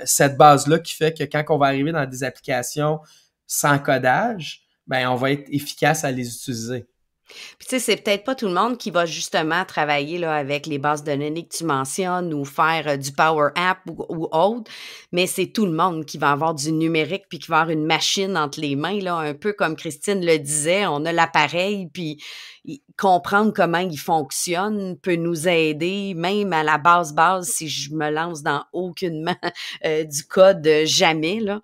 B: cette base-là qui fait que quand on va arriver dans des applications sans codage, ben on va être efficace à les utiliser.
A: Puis tu sais, c'est peut-être pas tout le monde qui va justement travailler là, avec les bases de données que tu mentionnes ou faire du Power App ou autre, mais c'est tout le monde qui va avoir du numérique puis qui va avoir une machine entre les mains, là, un peu comme Christine le disait, on a l'appareil, puis comprendre comment il fonctionne peut nous aider, même à la base, si je me lance dans aucunement du code jamais, là.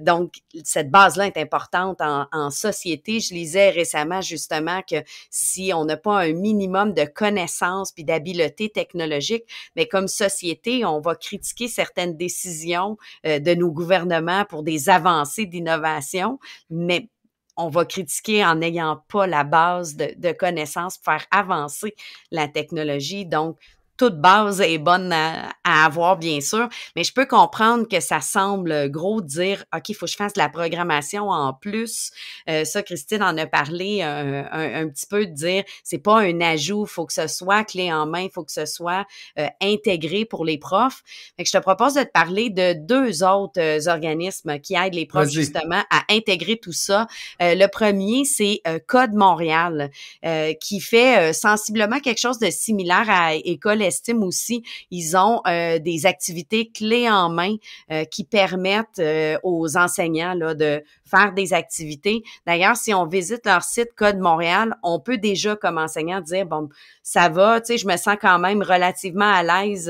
A: Donc, cette base-là est importante en société. Je lisais récemment justement que si on n'a pas un minimum de connaissances puis d'habileté technologique, mais comme société, on va critiquer certaines décisions de nos gouvernements pour des avancées d'innovation, mais on va critiquer en n'ayant pas la base de connaissances pour faire avancer la technologie. Donc, toute base est bonne à avoir, bien sûr, mais je peux comprendre que ça semble gros de dire « OK, il faut que je fasse de la programmation en plus ». Ça, Christine en a parlé un petit peu, de dire c'est pas un ajout, il faut que ce soit clé en main, il faut que ce soit intégré pour les profs. Fait que je te propose de te parler de 2 autres organismes qui aident les profs
B: Vas-y.
A: justement à intégrer tout ça. Le premier, c'est Code Montréal, qui fait sensiblement quelque chose de similaire à École Estime aussi. Ils ont des activités clés en main qui permettent aux enseignants là, de faire des activités. D'ailleurs, si on visite leur site Code Montréal, on peut déjà, comme enseignant, dire, bon, ça va, tu sais, je me sens quand même relativement à l'aise,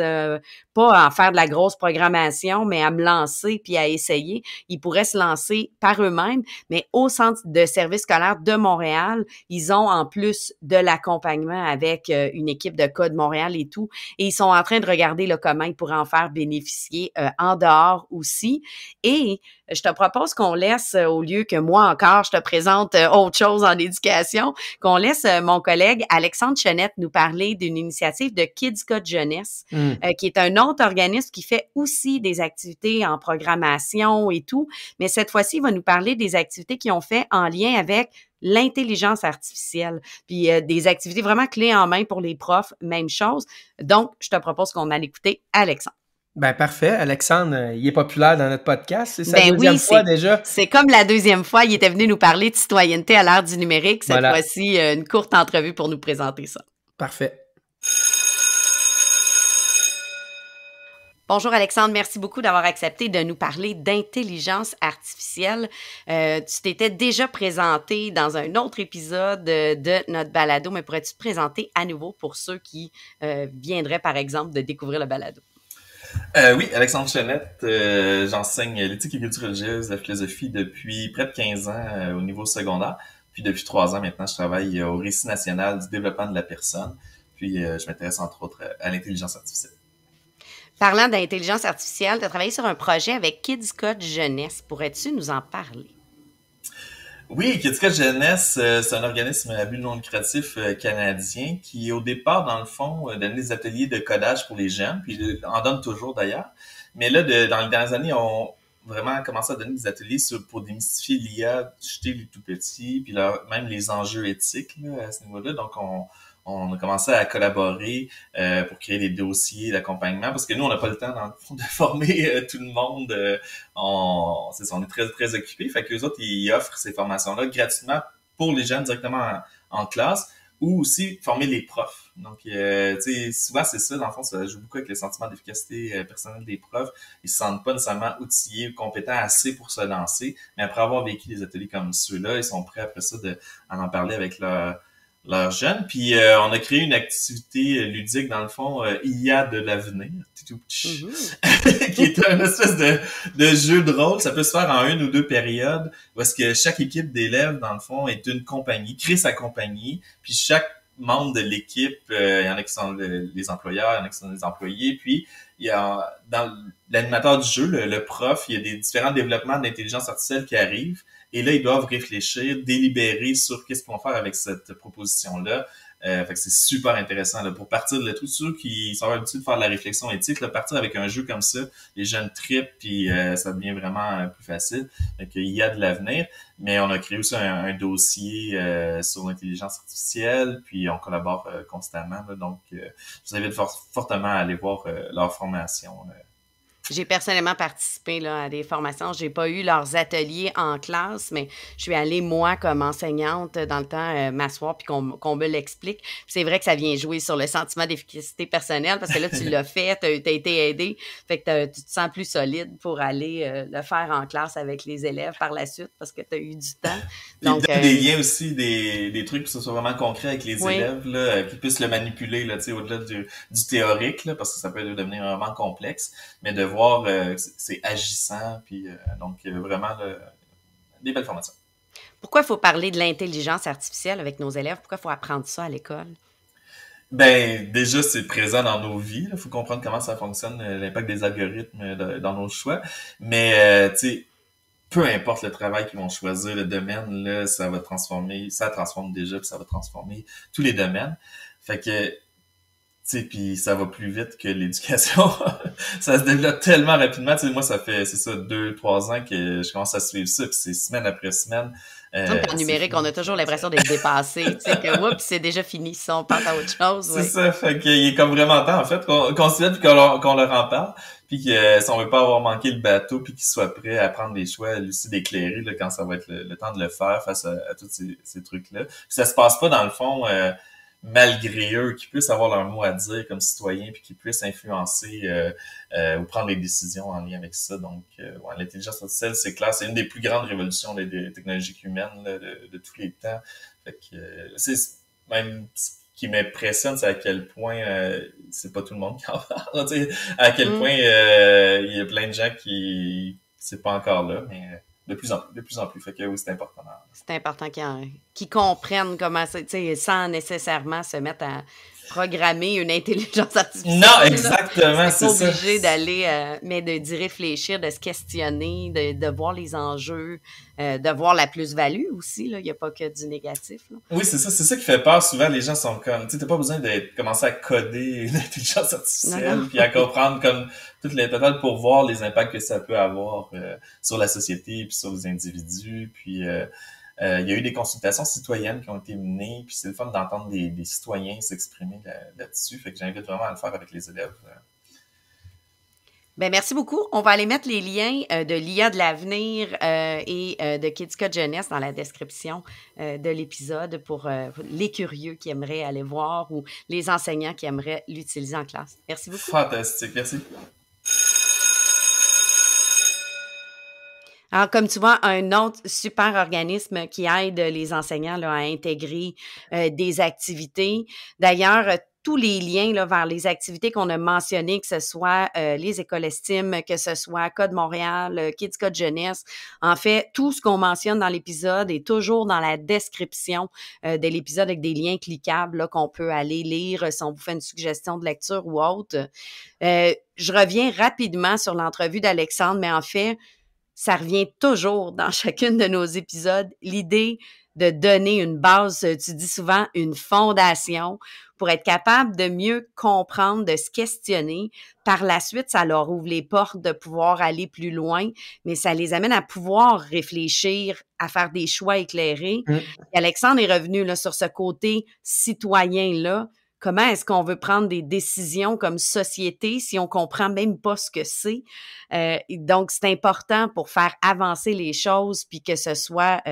A: pas à en faire de la grosse programmation, mais à me lancer puis à essayer. Ils pourraient se lancer par eux-mêmes, mais au Centre de services scolaires de Montréal, ils ont en plus de l'accompagnement avec une équipe de Code Montréal et tout, et ils sont en train de regarder là, comment ils pourraient en faire bénéficier en dehors aussi. Et je te propose qu'on laisse au lieu que moi encore, je te présente autre chose en éducation, qu'on laisse mon collègue Alexandre Chenette nous parler d'une initiative de Kids Code Jeunesse, qui est un autre organisme qui fait aussi des activités en programmation et tout, mais cette fois-ci, il va nous parler des activités qu'ils ont fait en lien avec l'intelligence artificielle, puis des activités vraiment clés en main pour les profs, même chose. Donc, je te propose qu'on aille écouter Alexandre.
B: Ben parfait. Alexandre, il est populaire dans notre podcast. C'est sa deuxième fois déjà.
A: C'est comme la deuxième fois. Il était venu nous parler de citoyenneté à l'ère du numérique. Cette fois-ci, une courte entrevue pour nous présenter ça.
B: Parfait.
A: Bonjour Alexandre, merci beaucoup d'avoir accepté de nous parler d'intelligence artificielle. Tu t'étais déjà présenté dans un autre épisode de notre balado, mais pourrais-tu te présenter à nouveau pour ceux qui viendraient par exemple de découvrir le balado?
D: Oui, Alexandre Chenette, j'enseigne l'éthique et culture religieuse, la philosophie depuis près de 15 ans au niveau secondaire. Puis depuis 3 ans maintenant, je travaille au Récit national du développement de la personne. Puis je m'intéresse entre autres à l'intelligence artificielle.
A: Parlant d'intelligence artificielle, tu as travaillé sur un projet avec Kids Code Jeunesse. Pourrais-tu nous en parler?
D: Oui, Kids Code Jeunesse, c'est un organisme à but non lucratif canadien qui, au départ, dans le fond, donnait des ateliers de codage pour les jeunes, puis en donne toujours d'ailleurs. Mais là, dans les dernières années, on vraiment commencé à donner des ateliers pour démystifier l'IA chez les tout-petits, puis même les enjeux éthiques là, à ce niveau-là. Donc, on a commencé à collaborer pour créer des dossiers d'accompagnement parce que nous, on n'a pas le temps, dans le fond, de former tout le monde. On est très, très occupés. Fait qu'eux autres, ils offrent ces formations-là gratuitement pour les jeunes directement en classe ou aussi former les profs. Donc, tu sais, souvent, c'est ça, dans le fond, ça joue beaucoup avec le sentiment d'efficacité personnelle des profs. Ils se sentent pas nécessairement outillés ou compétents assez pour se lancer, mais après avoir vécu des ateliers comme ceux-là, ils sont prêts après ça en parler avec leurs jeunes. Puis on a créé une activité ludique, dans le fond, IA de l'avenir, qui est une espèce de jeu de rôle. Ça peut se faire en 1 ou 2 périodes, où est-ce que chaque équipe d'élèves, dans le fond, est une compagnie, crée sa compagnie, puis chaque membre de l'équipe, il y en a qui sont les employeurs, il y en a qui sont les employés, puis il y a dans l'animateur du jeu, le prof, il y a des différents développements d'intelligence artificielle qui arrivent. Et là, ils doivent réfléchir, délibérer sur qu'est-ce qu'ils vont faire avec cette proposition-là. Fait que c'est super intéressant là, pour partir de là. Tous ceux qui sont habitués de faire de la réflexion éthique, là, partir avec un jeu comme ça, les jeunes trippent, puis ça devient vraiment plus facile. Donc, il y a de l'avenir. Mais on a créé aussi un dossier sur l'intelligence artificielle, puis on collabore constamment. Là, donc, je vous invite fortement à aller voir leur formation.
A: J'ai personnellement participé là, à des formations. J'ai pas eu leurs ateliers en classe, mais je suis allée, moi, comme enseignante, dans le temps, m'asseoir puis qu'on me l'explique. Puis c'est vrai que ça vient jouer sur le sentiment d'efficacité personnelle parce que là, tu l'as fait, t'as été aidé. Fait que tu te sens plus solide pour aller le faire en classe avec les élèves par la suite parce que tu as eu du temps.
D: Donc, des liens aussi, des trucs qui sont vraiment concrets avec les élèves, là, qui puissent le manipuler là, au-delà du théorique, là, parce que ça peut devenir vraiment complexe, mais de voir c'est agissant, puis donc vraiment des belles formations.
A: Pourquoi il faut parler de l'intelligence artificielle avec nos élèves? Pourquoi il faut apprendre ça à l'école?
D: Ben, déjà, c'est présent dans nos vies. Il faut comprendre comment ça fonctionne, l'impact des algorithmes dans nos choix. Mais, tu sais, peu importe le travail qu'ils vont choisir, le domaine, là, ça transforme déjà, puis ça va transformer tous les domaines. Fait que, tu sais, puis ça va plus vite que l'éducation. Ça se développe tellement rapidement. Tu sais, moi, ça fait, 2-3 ans que je commence à suivre ça, puis c'est semaine après semaine.
A: En numérique, on a toujours l'impression d'être dépassé. Tu sais, que oups, c'est déjà fini. Si on passe à autre chose.
D: C'est ça, fait qu'il est comme vraiment temps, en fait, qu'on se lève et qu'on leur en parle. Puis que si on veut pas avoir manqué le bateau, puis qu'ils soient prêts à prendre des choix lucides éclairés là, quand ça va être le temps de le faire face à tous ces trucs-là. Puis ça se passe pas, dans le fond, malgré eux, qui puissent avoir leur mot à dire comme citoyens, puis qui puissent influencer ou prendre des décisions en lien avec ça. Donc, l'intelligence artificielle, c'est clair, c'est une des plus grandes révolutions des technologies humaines là, de tous les temps. Fait que c'est même ce qui m'impressionne, c'est à quel point c'est pas tout le monde qui en parle. À quel point il y a plein de gens qui c'est pas encore là, mais de plus en plus. Fait que oui, c'est important.
A: C'est important qu'ils comprennent comment c'est, tu sais, sans nécessairement se mettre programmer une intelligence artificielle.
D: Non, exactement,
A: c'est
D: c'est ça.
A: obligé d'aller, mais d'y réfléchir, de se questionner, de voir les enjeux, de voir la plus-value aussi. Là. Il n'y a pas que du négatif. Là.
D: Oui, c'est ça qui fait peur. Souvent, les gens sont comme, tu sais, t'as pas besoin de commencer à coder une intelligence artificielle, puis à comprendre comme toutes les totales pour voir les impacts que ça peut avoir sur la société, puis sur les individus, puis il y a eu des consultations citoyennes qui ont été menées, puis c'est le fun d'entendre des citoyens s'exprimer là-dessus. Fait que j'invite vraiment à le faire avec les élèves.
A: Ben merci beaucoup. On va aller mettre les liens de l'IA de l'avenir et de Kids Code Jeunesse dans la description de l'épisode pour les curieux qui aimeraient aller voir ou les enseignants qui aimeraient l'utiliser en classe. Merci beaucoup.
D: Fantastique, merci.
A: Alors, comme tu vois, un autre super organisme qui aide les enseignants là, à intégrer des activités. D'ailleurs, tous les liens là, vers les activités qu'on a mentionnées, que ce soit les écoles Estime, que ce soit Code Montréal, Kids Code Jeunesse. En fait, tout ce qu'on mentionne dans l'épisode est toujours dans la description de l'épisode avec des liens cliquables là, qu'on peut aller lire si on vous fait une suggestion de lecture ou autre. Je reviens rapidement sur l'entrevue d'Alexandre, mais en fait, ça revient toujours dans chacune de nos épisodes, l'idée de donner une base, tu dis souvent une fondation, pour être capable de mieux comprendre, de se questionner. Par la suite, ça leur ouvre les portes de pouvoir aller plus loin, mais ça les amène à pouvoir réfléchir, à faire des choix éclairés. Et Alexandre est revenu là, sur ce côté citoyen-là. Comment est-ce qu'on veut prendre des décisions comme société si on comprend même pas ce que c'est? Donc, c'est important pour faire avancer les choses puis que ce soit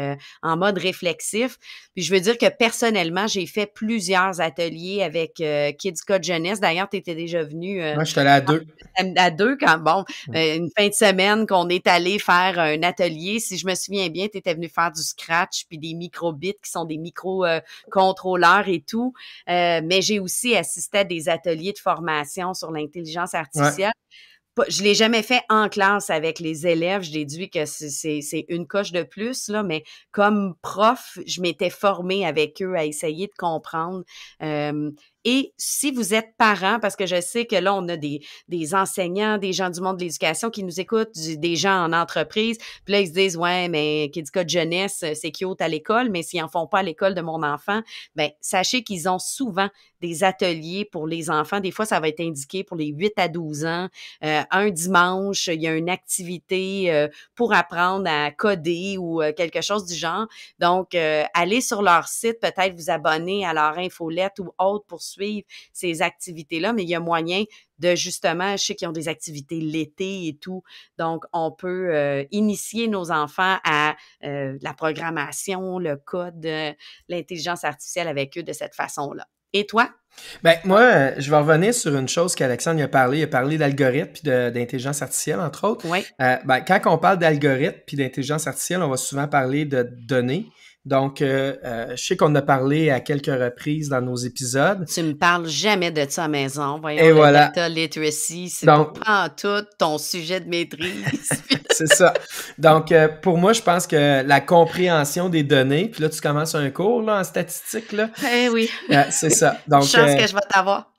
A: en mode réflexif. Puis, je veux dire que personnellement, j'ai fait plusieurs ateliers avec Kids Code Jeunesse. D'ailleurs, tu étais déjà venu.
B: Moi, je suis allée à 2.
A: À 2, quand une fin de semaine qu'on est allé faire un atelier. Si je me souviens bien, tu étais venu faire du scratch puis des microbits qui sont des micro-contrôleurs et tout. Mais j'ai aussi assisté à des ateliers de formation sur l'intelligence artificielle. Ouais. Je l'ai jamais fait en classe avec les élèves. Je déduis que c'est une coche de plus, là, mais comme prof, je m'étais formée avec eux à essayer de comprendre. Et si vous êtes parent, parce que je sais que là, on a des enseignants, des gens du monde de l'éducation qui nous écoutent, des gens en entreprise, puis là, ils se disent, ouais, mais Kids Code Jeunesse, c'est cute à l'école, mais s'ils en font pas à l'école de mon enfant, ben sachez qu'ils ont souvent des ateliers pour les enfants. Des fois, ça va être indiqué pour les 8 à 12 ans. Un dimanche, il y a une activité pour apprendre à coder ou quelque chose du genre. Donc, allez sur leur site, peut-être vous abonner à leur infolette ou autre pour suivre ces activités-là, mais il y a moyen de justement, je sais qu'ils ont des activités l'été et tout, donc on peut initier nos enfants à la programmation, le code, l'intelligence artificielle avec eux de cette façon-là. Et toi?
B: Ben moi, je vais revenir sur une chose qu'Alexandre a parlé. Il a parlé d'algorithmes puis d'intelligence artificielle, entre autres.
A: Oui.
B: Quand on parle d'algorithmes puis d'intelligence artificielle, on va souvent parler de données. Donc, je sais qu'on a parlé à quelques reprises dans nos épisodes.
A: Tu me parles jamais de ça à la maison. Voyons,
B: et voilà.
A: Data literacy, c'est pas en tout ton sujet de maîtrise.
B: C'est ça. Donc, pour moi, je pense que la compréhension des données, puis là, tu commences un cours là, en statistique, là.
A: Eh oui.
B: C'est ça. Donc,
A: chance que je vais t'avoir.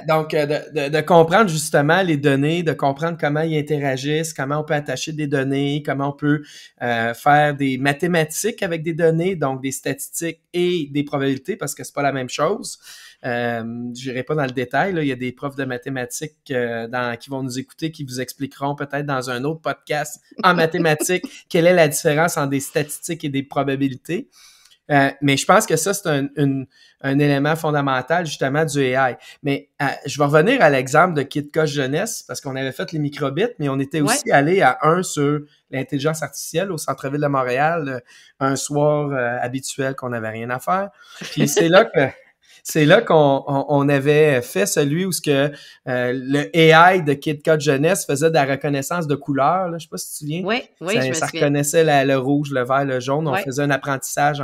B: Donc, de comprendre justement les données, de comprendre comment ils interagissent, comment on peut attacher des données, comment on peut faire des mathématiques avec des données, donc des statistiques et des probabilités, parce que c'est pas la même chose. Je n'irai pas dans le détail, là. Il y a des profs de mathématiques qui vont nous écouter, qui vous expliqueront peut-être dans un autre podcast en mathématiques quelle est la différence entre des statistiques et des probabilités. Mais je pense que ça, c'est un élément fondamental, justement, du AI. Mais je vais revenir à l'exemple de Kids Code Jeunesse, parce qu'on avait fait les microbits, mais on était aussi allé à un sur l'intelligence artificielle au centre-ville de Montréal, un soir habituel qu'on n'avait rien à faire. Puis c'est là qu'on avait fait celui où le AI de Kids Code Jeunesse faisait de la reconnaissance de couleurs. Là. Je sais pas si tu te souviens.
A: Oui, je me souviens.
B: Ça reconnaissait le rouge, le vert, le jaune. On faisait un apprentissage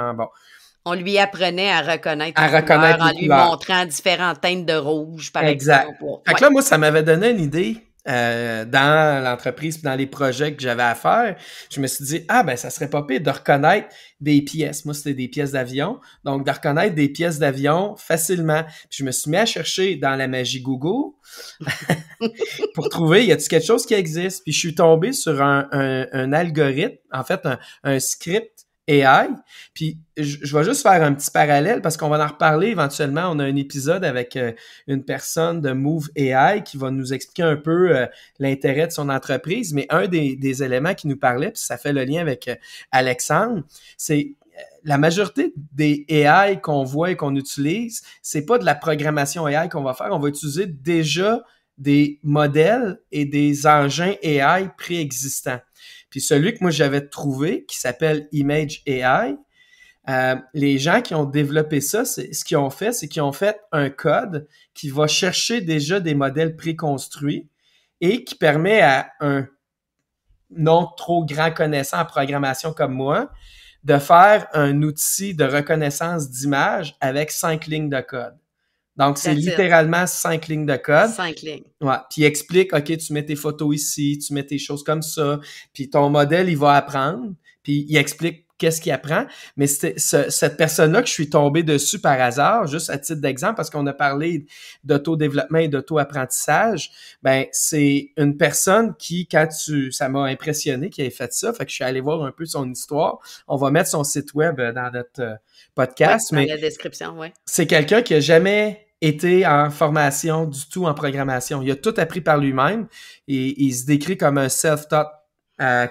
A: On lui apprenait à reconnaître les couleurs en lui montrant différentes teintes de rouge, par exemple.
B: Fait que là, moi, ça m'avait donné une idée. dans l'entreprise, dans les projets que j'avais à faire, je me suis dit, ça serait pas pire de reconnaître des pièces. Moi, c'était des pièces d'avion. Donc, de reconnaître des pièces d'avion facilement. Puis, je me suis mis à chercher dans la magie Google pour trouver, y a-t-il quelque chose qui existe? Puis, je suis tombé sur un algorithme, en fait, un script AI. Puis, je vais juste faire un petit parallèle parce qu'on va en reparler éventuellement. On a un épisode avec une personne de Move AI qui va nous expliquer un peu l'intérêt de son entreprise. Mais un des éléments qui nous parlait, puis ça fait le lien avec Alexandre, c'est la majorité des AI qu'on voit et qu'on utilise, c'est pas de la programmation AI qu'on va faire. On va utiliser déjà des modèles et des engins AI préexistants. Puis celui que moi j'avais trouvé, qui s'appelle Image AI, les gens qui ont développé ça, ce qu'ils ont fait, c'est qu'ils ont fait un code qui va chercher déjà des modèles préconstruits et qui permet à un non trop grand connaissant en programmation comme moi de faire un outil de reconnaissance d'image avec 5 lignes de code. Donc, c'est littéralement 5 lignes de code.
A: 5 lignes.
B: Ouais. Puis il explique, OK, tu mets tes photos ici, tu mets tes choses comme ça, puis ton modèle, il va apprendre, puis il explique qu'est-ce qu'il apprend. Mais cette personne-là que je suis tombé dessus par hasard, juste à titre d'exemple, parce qu'on a parlé d'auto-développement et d'auto-apprentissage, ben c'est une personne qui, ça m'a impressionné qu'il ait fait ça, fait que je suis allé voir un peu son histoire. On va mettre son site web dans notre podcast.
A: Ouais, dans
B: mais
A: la description, oui.
B: C'est quelqu'un qui a jamais été en formation du tout en programmation. Il a tout appris par lui-même et il se décrit comme un self-taught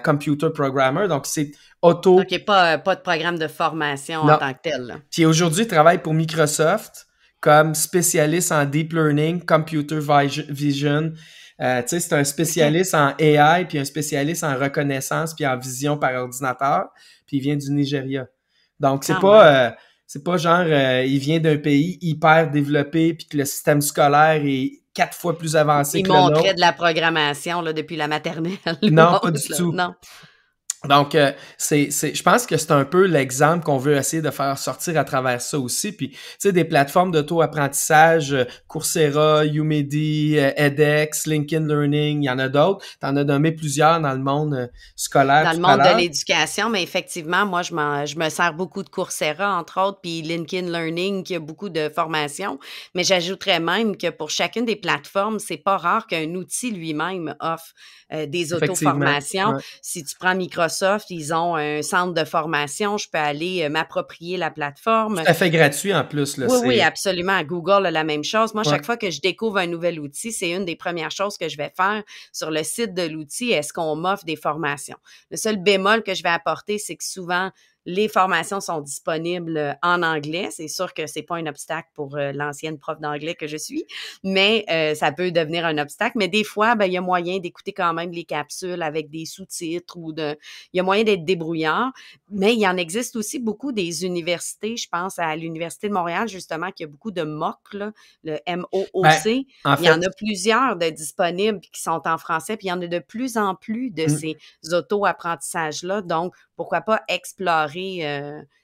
B: computer programmer. Donc, c'est auto...
A: Donc, il n'y a pas de programme de formation
B: Non.
A: en tant que tel. Là.
B: Puis aujourd'hui, il travaille pour Microsoft comme spécialiste en deep learning, computer vision. Tu sais, c'est un spécialiste en AI, puis un spécialiste en reconnaissance, puis en vision par ordinateur. Puis il vient du Nigeria. Donc, c'est pas genre, il vient d'un pays hyper développé puis que le système scolaire est 4 fois plus avancé que le nôtre.
A: Il montrait de la programmation là, depuis la maternelle.
B: Non, pas du tout.
A: Non.
B: Donc, je pense que c'est un peu l'exemple qu'on veut essayer de faire sortir à travers ça aussi. Puis, tu sais, des plateformes d'auto-apprentissage, Coursera, Udemy, edX, LinkedIn Learning, il y en a d'autres. Tu en as nommé plusieurs dans le monde scolaire.
A: Dans le monde de l'éducation, mais effectivement, moi, je me sers beaucoup de Coursera, entre autres, puis LinkedIn Learning, qui a beaucoup de formations. Mais j'ajouterais même que pour chacune des plateformes, c'est pas rare qu'un outil lui-même offre des auto-formations.
B: Ouais.
A: Si tu prends Microsoft, ils ont un centre de formation. Je peux aller m'approprier la plateforme.
B: Tout à fait gratuit en plus. Là,
A: oui, absolument. Google a la même chose. Moi,
B: Ouais.
A: chaque fois que je découvre un nouvel outil, c'est une des premières choses que je vais faire sur le site de l'outil. Est-ce qu'on m'offre des formations? Le seul bémol que je vais apporter, c'est que souvent, les formations sont disponibles en anglais. C'est sûr que c'est pas un obstacle pour l'ancienne prof d'anglais que je suis, mais ça peut devenir un obstacle. Mais des fois, il y a moyen d'écouter quand même les capsules avec des sous-titres il y a moyen d'être débrouillard. Mais il y en existe aussi beaucoup des universités. Je pense à l'Université de Montréal, justement, qui a beaucoup de MOOC, là, le MOOC. Il y en a plusieurs de disponibles qui sont en français, puis il y en a de plus en plus de ces auto-apprentissages-là. Donc, pourquoi pas explorer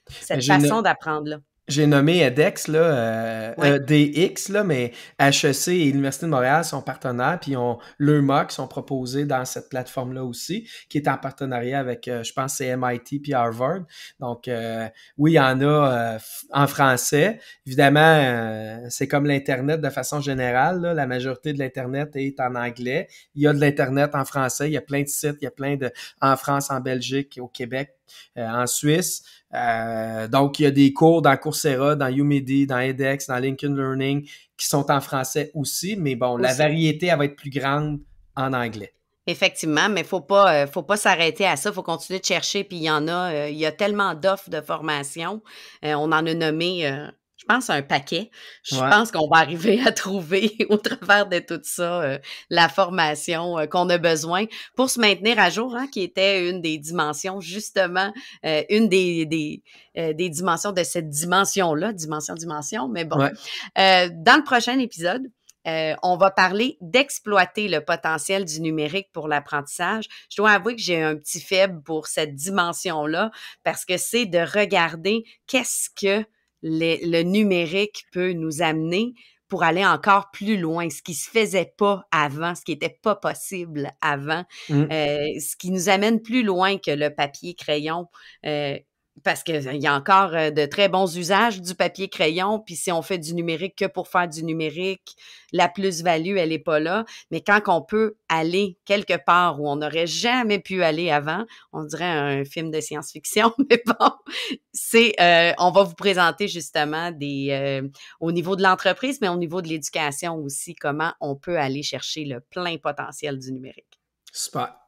A: cette façon d'apprendre-là.
B: J'ai nommé edX, là, DX, là, mais HEC et l'Université de Montréal sont partenaires, puis le MOOC sont proposés dans cette plateforme-là aussi, qui est en partenariat avec, je pense, c'est MIT puis Harvard. Donc, oui, il y en a en français. Évidemment, c'est comme l'Internet de façon générale, là, la majorité de l'Internet est en anglais. Il y a de l'Internet en français, il y a plein de sites, il y a plein en France, en Belgique, au Québec, en Suisse. Donc, il y a des cours dans Coursera, dans Udemy, dans edX, dans LinkedIn Learning qui sont en français aussi, mais bon, la variété, elle va être plus grande en anglais.
A: Effectivement, mais faut pas s'arrêter à ça, faut continuer de chercher, puis il y a tellement d'offres de formation. On en a nommé, je pense, un paquet. Je pense qu'on va arriver à trouver au travers de tout ça la formation qu'on a besoin pour se maintenir à jour, hein, qui était une des dimensions, justement, une des dimensions de cette dimension-là, dimension, mais bon. Dans le prochain épisode, on va parler d'exploiter le potentiel du numérique pour l'apprentissage. Je dois avouer que j'ai un petit faible pour cette dimension-là parce que c'est de regarder qu'est-ce que le numérique peut nous amener pour aller encore plus loin, ce qui se faisait pas avant, ce qui était pas possible avant, ce qui nous amène plus loin que le papier-crayon, parce qu'il y a encore de très bons usages du papier-crayon, puis si on fait du numérique que pour faire du numérique, la plus-value, elle est pas là. Mais quand on peut aller quelque part où on n'aurait jamais pu aller avant, on dirait un film de science-fiction, mais bon, on va vous présenter justement au niveau de l'entreprise, mais au niveau de l'éducation aussi, comment on peut aller chercher le plein potentiel du numérique.
B: Super.